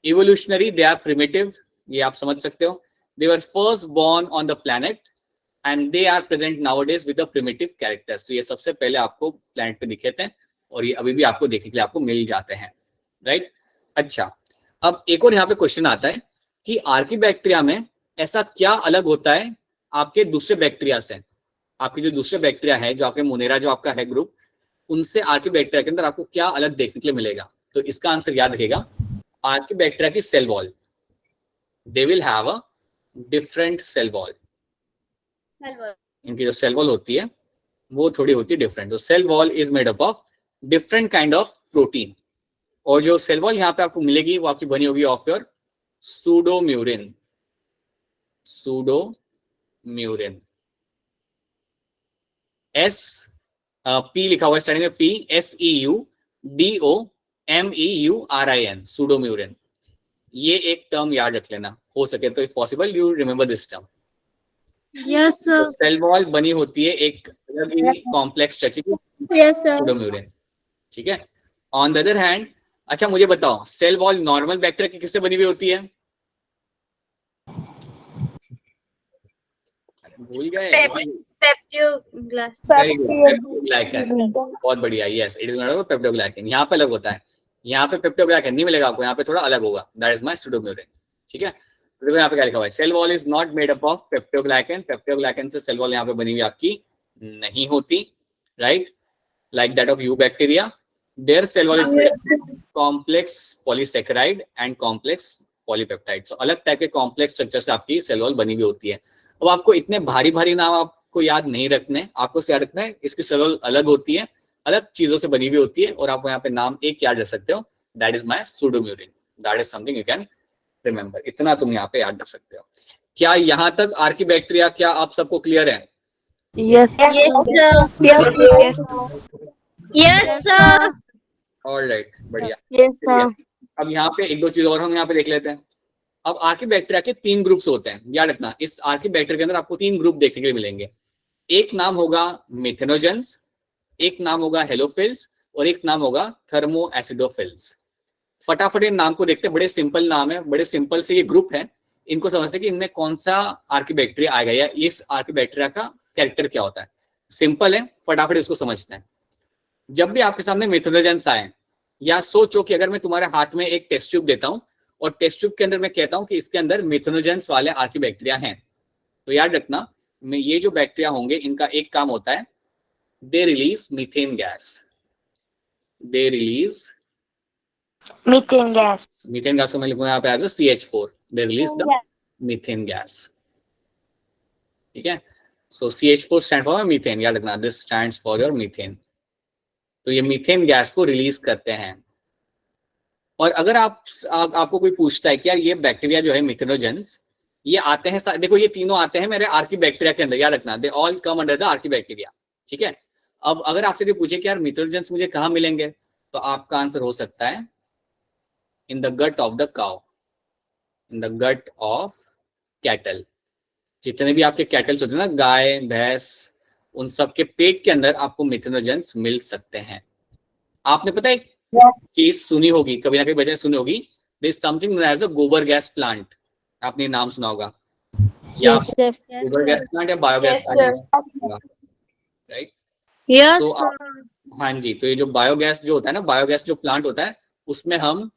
इवोल्यूशनरी, दे आर प्रिमिटिव, ये आप समझ सकते हो। They were first born on the planet and they are present nowadays with the primitive characters. तो ये सबसे पहले आपको प्लैनेट पे दिखे थे और ये अभी भी आपको देखने के लिए आपको मिल जाते हैं, राइट। अच्छा, अब एक और यहाँ पे क्वेश्चन आता है कि आर्कीबैक्टीरिया में ऐसा क्या अलग होता है आपके दूसरे बैक्टीरिया से। आपके जो दूसरे बैक्टीरिया है, जो आपके मोनेरा जो आपका है ग्रुप, उनसे आर्कीबैक्टीरिया के अंदर आपको क्या अलग देखने के लिए मिलेगा। तो इसका आंसर याद रखिएगा, आर्कीबैक्टीरिया की cell wall, they will have a different cell wall. इनकी जो सेल वॉल होती है वो थोड़ी होती है डिफरेंट। तो cell wall is made up of different kind of protein, और जो सेल वॉल यहाँ पे आपको मिलेगी वो आपकी बनी होगी ऑफ योर सूडोम्यूरिन। सूडोम्यूरिन, एस पी लिखा हुआ है स्टार्टिंग में, पी SEUDOMEURIN, सूडोम्यूरिन। ये एक टर्म याद रख लेना, हो सके तो if possible you remember this term. Yes sir. Cell wall बनी होती है एक अलग ही कॉम्प्लेक्स स्ट्रक्चर की, सूडोम्यूरिन। ठीक है, ऑन द अदर हैंड, अच्छा मुझे बताओ, सेल वॉल नॉर्मल बैक्टीरिया की किससे बनी हुई होती है? भूल गए? पेप्टोग्लाइकन, बहुत बढ़िया, yes it is made of peptidoglycan. यहाँ पे अलग होता है, यहाँ पे पेप्टोग्लाइकन नहीं मिलेगा आपको, यहाँ पे थोड़ा अलग होगा, दैट इज माय सूडोम्यूरिन। ठीक है, तो यहाँ पे क्या लिखा हुआ है, cell wall is not made up of peptidoglycan. Peptidoglycan से सेल वॉल यहाँ पे बनी हुई आपकी नहीं होती, right, like that of eubacteria. Their cell wall is complex polysaccharide and complex polypeptide. So अलग टाइप के कॉम्प्लेक्स स्ट्रक्चर से आपकी सेल वॉल बनी हुई होती है। अब आपको इतने भारी भारी नाम आपको याद नहीं रखने, आपको याद रखना है इसकी सेल वॉल अलग होती है, अलग चीजों से बनी हुई होती है, और आपको यहाँ पे नाम एक याद रख सकते हो, that is my pseudomurein. That is something you can remember. इतना तुम यहाँ पे याद रख सकते हो। क्या यहाँ तक आर्कीबैक्टीरिया, क्या आप सबको क्लियर है? Yes sir. ऑलराइट, बढ़िया। Yes sir. अब यहाँ पे एक दो चीज और हम यहाँ पे देख लेते हैं। अब आर्कीबैक्टीरिया के 3 ग्रुप्स होते हैं, याद रखना। इस आर्कीबैक्टीरिया के अंदर आपको 3 ग्रुप देखने के लिए मिलेंगे। एक नाम होगा मिथेनोजेंस, एक नाम होगा हेलोफिल्स, और एक नाम होगा थर्मोएसिडोफिल्स। फटाफट इन नाम को देखते हैं, बड़े सिंपल नाम है, बड़े सिंपल से ये ग्रुप है, इनको समझते हैं कि इनमें कौन सा आर्किबैक्टीरिया आएगा या इस आर्किबैक्टीरिया का कैरेक्टर क्या होता है। सिंपल है, फटाफट इसको समझते हैं। जब भी आपके सामने मिथुनोजेंस आए, या सोचो कि अगर मैं तुम्हारे हाथ में एक टेस्ट ट्यूब देता हूं और टेस्ट ट्यूब के अंदर मैं कहता हूं कि इसके अंदर मिथुनोजेंस वाले आर्किबैक्टीरिया हैं, तो याद रखना ये जो बैक्टीरिया होंगे इनका एक काम होता है, they release methane gas. They release methane gas. Methane gas को मैं लिखूंगा यहाँ पे as CH4। They release the methane gas. ठीक है, so CH4 stand for methane, याद रखना this stands for your methane. तो ये मीथेन गैस को रिलीज करते हैं। और अगर आपको कोई पूछता है कि यार ये बैक्टीरिया जो है मिथेनोजेंस, ये आते हैं, देखो ये तीनों आते हैं मेरे आर्किबैक्टीरिया के अंदर, याद रखना they all come under the archaebacteria. ठीक है, अब अगर आपसे कोई पूछे कि यार मिथेनोजेंस मुझे कहाँ मिलेंगे, तो आपका आंसर हो सकता है in the gut of the cow, in the gut of cattle. जितने भी आपके कैटल्स होते हैं ना, गाय भैंस, उन सब के पेट के अंदर आपको मिथेनोजेंस मिल सकते हैं। आपने पता है चीज सुनी होगी, कभी ना कभी बच्चे सुनी होगी, there is something known as a gobar gas plant. आपने नाम सुना होगा, या गोबर गैस प्लांट या बायोगैस प्लांट, राइट? Yes, हाँ जी, तो ये जो बायोगैस जो होता है ना, बायोगैस जो प्लांट होता है, उसमें हम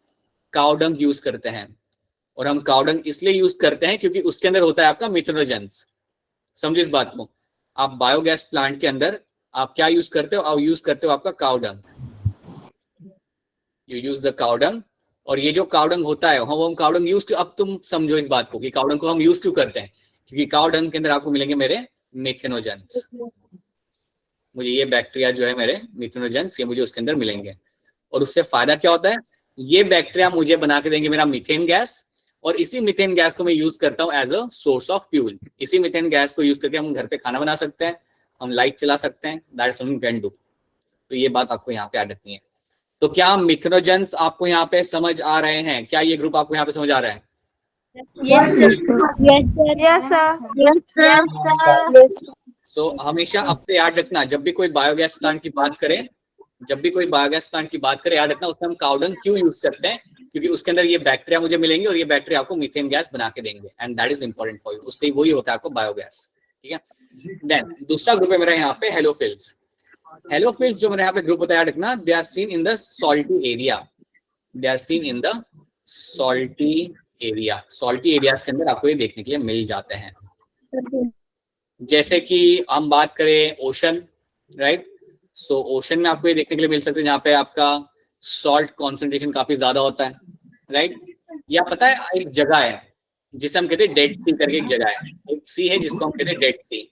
काउ डंग यूज करते हैं। और हम काउ डंग इसलिए यूज करते हैं क्योंकि उसके अंदर होता है आपका मिथेनोजेंस। समझो इस बात को, आप बायोगैस प्लांट के अंदर आप क्या यूज करते हो? आप यूज करते हो आपका cow dung, you use the cow dung. और ये जो काउ डंग होता है, हम काउ डंग यूज, अब तुम समझो इस बात को कि काउ डंग को हम यूज क्यों करते हैं, क्योंकि काउ डंग के अंदर आपको मिलेंगे मेरे मिथेनोजेंस। मुझे ये बैक्टीरिया जो है मेरे मिथेनोजेंस, ये मुझे उसके अंदर मिलेंगे। और उससे फायदा क्या होता है, ये बैक्टीरिया मुझे बना के देंगे मेरा मीथेन गैस, और इसी मीथेन गैस को मैं यूज करता हूँ as a source of fuel. इसी मीथेन गैस को यूज करके हम घर पे खाना बना सकते हैं, हम लाइट चला सकते हैं, that is something we can do. तो ये बात आपको यहाँ पे याद रखनी है। तो क्या मिथेनोजेंस आपको यहाँ पे समझ आ रहे हैं? क्या ये ग्रुप आपको यहाँ पे समझ आ रहा है? Yes, sir. yes, sir. Yes, sir. सो हमेशा आपसे याद रखना, जब भी कोई बायोगैस प्लांट की बात करें, जब भी कोई बायोगैस प्लांट की बात करें, याद रखना उसमें हम काउ डंग क्यों यूज करते हैं, क्योंकि उसके अंदर ये बैक्टीरिया मुझे मिलेंगे और ये बैक्टीरिया आपको मीथेन गैस बना के देंगे, and that is important for you. उससे वही होता है आपको बायोगैस। ठीक है, देन दूसरा ग्रुप है मेरा यहाँ पे हेलोफिल्स। हेलोफिल्स जो मेरे यहाँ पे ग्रुप होता है, याद रखना they are seen in the salty area. They are seen in the salty area. Salty areas के अंदर आपको ये देखने के लिए मिल जाते हैं। जैसे कि हम बात करें ओशन, राइट? सो ओशन में आपको ये देखने के लिए मिल सकते हैं जहाँ पे आपका सॉल्ट कॉन्सेंट्रेशन काफी ज्यादा होता है, राइट? या पता है एक जगह है जिसे हम कहते हैं डेड सी करके, एक जगह है, एक सी है जिसको हम कहते हैं डेड सी।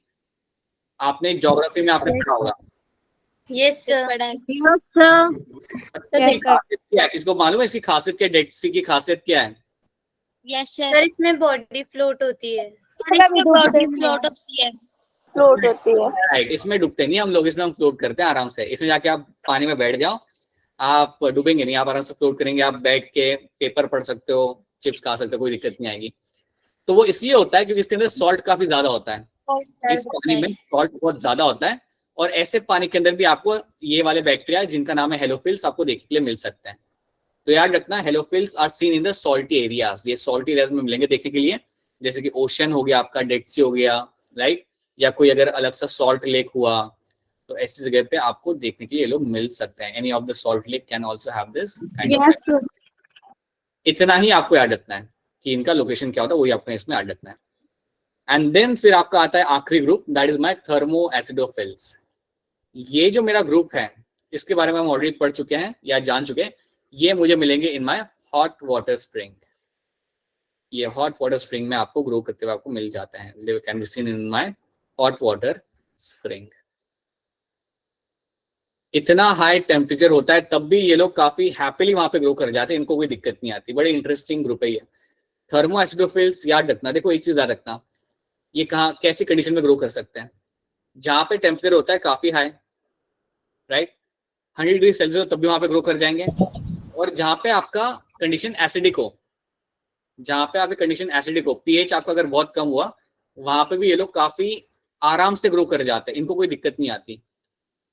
आपने ज्योग्राफी में आपने पढ़ा होगा। Yes, sir. Yes, sir. इसकी खासियत क्या है? किसको मालूम है इसकी खासियत क्या? डेड सी की खासियत क्या है? Yes, sir. सर इसमें बॉडी फ्लोट होती है। फ्लोट होती है। राइट, इसमें डूबते नहीं हम लोग, इसमें हम फ्लोट करते हैं आराम से। इसमें जाके आप पानी में बैठ जाओ, आप डूबेंगे नहीं, आप आराम से फ्लोट करेंगे। आप बैठ के पेपर पढ़ सकते हो, चिप्स खा सकते हो, कोई दिक्कत नहीं आएगी। तो वो इसलिए होता है क्योंकि इसके अंदर सॉल्ट काफी ज्यादा होता है, इस पानी में सॉल्ट बहुत ज्यादा होता है। और ऐसे पानी के अंदर भी आपको ये वाले बैक्टीरिया जिनका नाम है हेलोफिल्स आपको देखने के लिए मिल सकते हैं। तो याद रखना halophiles are seen in the salty areas. ये सॉल्टी एरियाज में मिलेंगे देखने के लिए, जैसे कि ओशन हो गया आपका, डेड सी हो गया, राइट? या कोई अगर अलग सा सॉल्ट लेक हुआ, तो ऐसी जगह पे आपको देखने के लिए ये लोग मिल सकते हैं। Any of the salt lake can also have this kind of. इतना ही आपको याद रखना है कि इनका लोकेशन क्या होता है, वही आपको इसमें याद रखना है। एंड देन फिर आपका आता है आखिरी group, that is my thermo acidophils. ये जो मेरा ग्रुप है इसके बारे में हम ऑलरेडी पढ़ चुके हैं या जान चुके हैं। ये मुझे मिलेंगे in my hot water spring. ये हॉट वाटर स्प्रिंग में आपको ग्रो करते हुए आपको मिल जाते हैं। They can be seen in my hot water spring. इतना हाई टेम्परेचर होता है तब भी ये लोग काफी हैप्पीली वहां पे ग्रो कर जाते हैं, इनको कोई दिक्कत नहीं आती। बड़े इंटरेस्टिंग ग्रुप है ये थर्मो एसिडोफिल्स। याद रखना, देखो एक चीज याद रखना, ये कहाँ कैसी कंडीशन में ग्रो कर सकते हैं? जहां पे टेम्परेचर होता है काफी हाई, राइट? 100 डिग्री सेल्सियस तब भी वहां पे ग्रो कर जाएंगे। और जहां पे आपका कंडीशन एसिडिक हो, जहां पे आपकी कंडीशन एसिडिक हो, पीएच आपका अगर बहुत कम हुआ, वहां पे भी ये लोग काफी आराम से ग्रो कर जाते हैं, इनको कोई दिक्कत नहीं आती।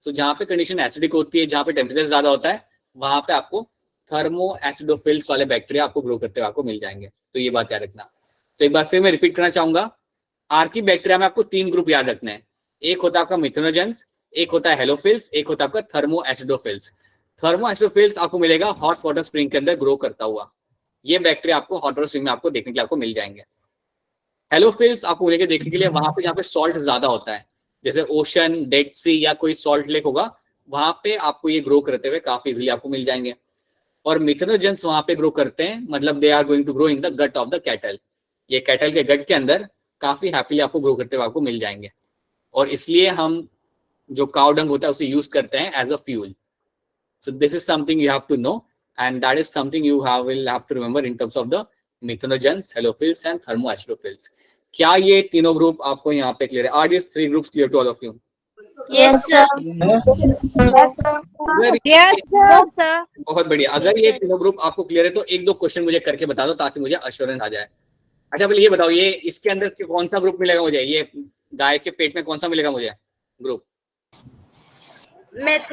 तो जहां पे कंडीशन एसिडिक होती है, जहां पे टेम्परेचर ज्यादा होता है, वहां पे आपको थर्मो एसिडोफिल्स वाले बैक्टीरिया आपको ग्रो करते हुए आपको मिल जाएंगे। तो ये बात याद रखना। तो एक बार फिर मैं रिपीट करना चाहूंगा, आर्की बैक्टीरिया में आपको 3 ग्रुप याद रखना है। एक होता है आपका मिथेनोजेंस, एक होता है हेलोफिल्स, एक होता है आपका थर्मो एसिडोफिल्स। थर्मो एसिडोफिल्स आपको मिलेगा हॉट वाटर स्प्रिंग के अंदर ग्रो करता हुआ। ये बैक्टीरिया आपको हॉट वाटर स्प्रिंग में आपको देखने के लिए आपको मिल जाएंगे। हेलोफिल्स आपको मिलेंगे देखने के लिए वहां पे जहाँ पे सॉल्ट ज्यादा होता है, जैसे ओशन, डेड सी या कोई सॉल्ट लेक होगा, वहां पे आपको ये ग्रो करते हुए काफी इजीली आपको मिल जाएंगे। और मिथेनोजेंस वहां पे ग्रो करते हैं, मतलब they are going to grow in the gut of the cattle. ये कैटल के गट के अंदर काफी हैप्पीली आपको ग्रो करते हुए आपको मिल जाएंगे। और इसलिए हम जो काउ डंग होता है उसे यूज करते हैं as a fuel. So this is something you have to know and that is something you will have to remember in terms of the methanogens, halophiles and thermoacidophiles. क्या ये तीनों ग्रुप आपको यहाँ पे क्लियर है? Are this 3 groups clear to all of you? Yes, sir. अगर Yes, sir. बहुत बढ़िया, अगर ये तीनों ग्रुप आपको क्लियर है तो 1-2 क्वेश्चन मुझे करके बता दो ताकि मुझे अश्योरेंस आ जाए। अच्छा पहले ये बताओ, ये इसके अंदर कौन सा ग्रुप मिलेगा मुझे? ये गाय के पेट में कौन सा मिलेगा मुझे ग्रुप? राइट,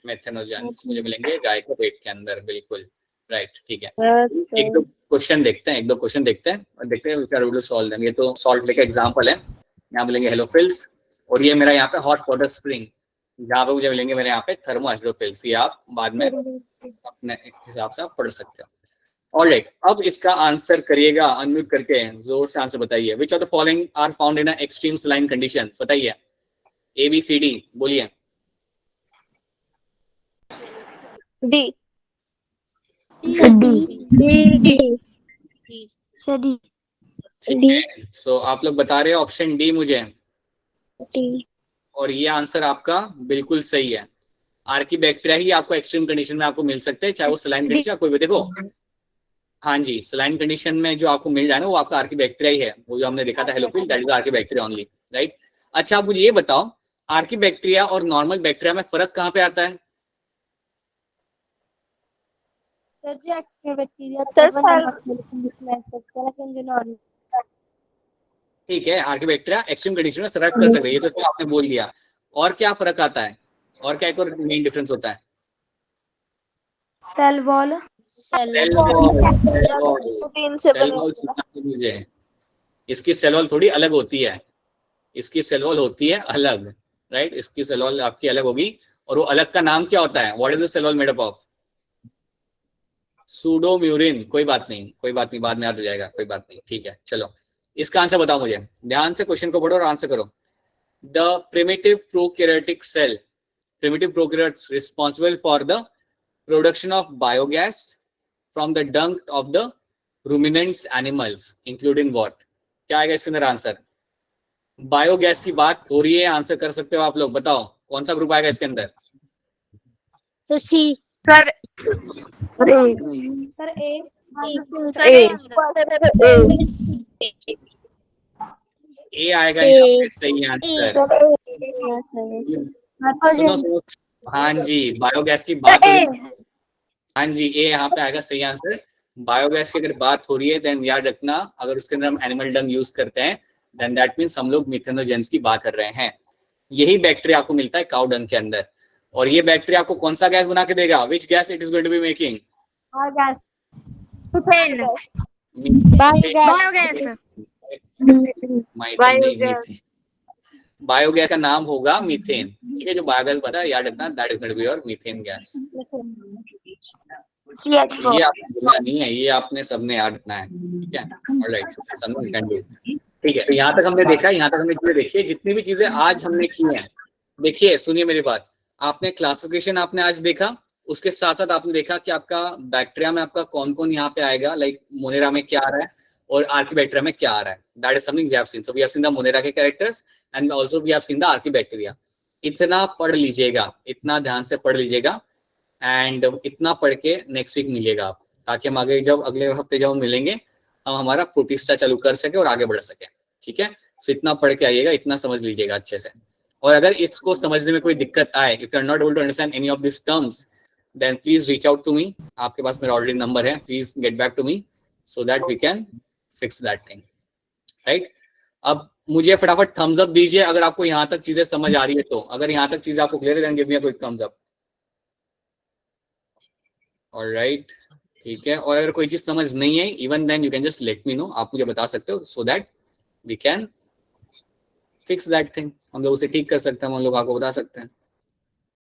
मेथेनोजेंस मुझे मिलेंगे गाय के पेट के अंदर, बिल्कुल राइट, ठीक है। एक दो क्वेश्चन देखते हैं और देखते हैं if you are able to solve them। ये तो सॉल्ट लेक का एग्जांपल है, यहाँ मिलेंगे हेलोफिल्स, और ये मेरा यहाँ पे हॉट वाटर स्प्रिंग, जहाँ पे मुझे मिलेंगे मेरे यहाँ पे थर्मो एसिडोफिल्स। ये आप बाद में अपने हिसाब से आप पढ़ सकते हो। ऑलराइट, अब इसका आंसर करिएगा अनम्यूट करके, जोर से आंसर बताइए। Which of the following are found in extreme saline condition? बताइए, ABCD बोलिए। D. ठीक है, सो आप लोग बता रहे हो ऑप्शन डी मुझे, और ये आंसर आपका बिल्कुल सही है। आर्की बैक्टीरिया ही आपको एक्सट्रीम कंडीशन में आपको मिल सकते हैं, चाहे वो सलाइन कंडीशन या कोई भी। देखो हाँ जी, सलाइन कंडीशन में जो आपको मिल रहा है ना वो आपका आर्की बैक्टीरिया ही है, वो जो हमने देखा था हेलोफिल, that is Archie bacteria only, right. अच्छा, आप मुझे ये बताओ, आर्की बैक्टीरिया और नॉर्मल बैक्टीरिया में फर्क कहाँ पे आता है? सर जी, एक्टिव बैक्टीरिया ठीक है, आर्की बैक्टीरिया एक्सट्रीम कंडीशन में सर्वाइव कर सकते हैं, ये तो आपने बोल दिया। और क्या फर्क आता है, और क्या एक और मेन डिफरेंस होता है? सेल वॉल मुझे इसकी सेल वॉल थोड़ी अलग होती है, इसकी सेल वॉल होती है अलग, राइट। इसकी सेल वॉल आपकी अलग होगी, और वो अलग का नाम क्या होता है? What is the cell wall made up of? Pseudomurein. कोई बात नहीं, बाद में याद हो जाएगा, कोई बात नहीं, ठीक है। चलो इसका आंसर बताओ मुझे, ध्यान से क्वेश्चन को पढ़ो और आंसर करो। The primitive prokaryotic cell, primitive prokaryotes responsible for the production of biogas from the dung of the ruminants animals including what? क्या आएगा इसके अंदर आंसर? बायोगैस की बात हो रही है, आंसर कर सकते हो आप लोग, बताओ कौन सा ग्रुप आएगा इसके अंदर? So C. Sir. सर ए ए आएगा यहाँ पे, सही आंसर। सुनो, हाँ जी, बायोगैस की बात हो रही है, हाँ जी, ए यहाँ पे आएगा, सही आंसर। बायोगैस की अगर बात हो रही है देन याद रखना, अगर उसके अंदर हम एनिमल डंग यूज करते हैं देन दैट मींस हम लोग मिथेनोजेंस की बात कर रहे हैं। यही बैक्टीरिया आपको मिलता है काउ डंग के अंदर, और ये बैक्टीरिया आपको कौन सा गैस बना के देगा? Which gas it is going to be making? Biogas का नाम होगा मीथेन, ठीक है। जो बायोगैस बता याद रखना, that is going to be your methane gas. ये आपने बोला नहीं है, ये आपने सबने याद रखना है, ठीक है। ऑलराइट, समझो वी कैन डू, ठीक है। तो यहाँ तक हमने देखा, यहाँ तक हमने चीजें देखी, जितनी भी चीजें आज हमने की हैं, देखिए सुनिए मेरी बात, आपने क्लासिफिकेशन आपने आज देखा, उसके साथ साथ आपने देखा कि आपका बैक्टीरिया में आपका कौन कौन यहाँ पे आएगा, लाइक मोनेरा में क्या आ रहा है और आर्की बैक्टीरिया में क्या आ रहा है, that is something we have seen. So we have seen the Monera के characters and also we have seen the archaebacteria. इतना पढ़ लीजिएगा, इतना ध्यान से पढ़ लीजिएगा, एंड इतना पढ़ के नेक्स्ट वीक मिलेगा आप, ताकि हम आगे जब अगले हफ्ते जब हम मिलेंगे हम हमारा प्रोटिस्टा चालू कर सके और आगे बढ़ सके, ठीक है। सो इतना पढ़ के आइएगा, इतना समझ लीजिएगा अच्छे से। और अगर इसको समझने में कोई दिक्कत आए, if you are not able to understand any of this terms, then please reach out to me. आपके पास मेरा ऑलरेडी नंबर है, please get back to me so that we can fix that thing, right. अब मुझे फटाफट थम्स अप दीजिए अगर आपको यहाँ तक चीजें समझ आ रही है तो। अगर यहाँ तक चीजें आपको क्लियर है then give me a quick thumbs up. Alright, ठीक है। और अगर कोई चीज समझ नहीं है, even then you can just let me know, आप मुझे बता सकते हो, so that we can fix that thing, हम लोग उसे ठीक कर सकते हैं, हम लोग आपको बता सकते हैं।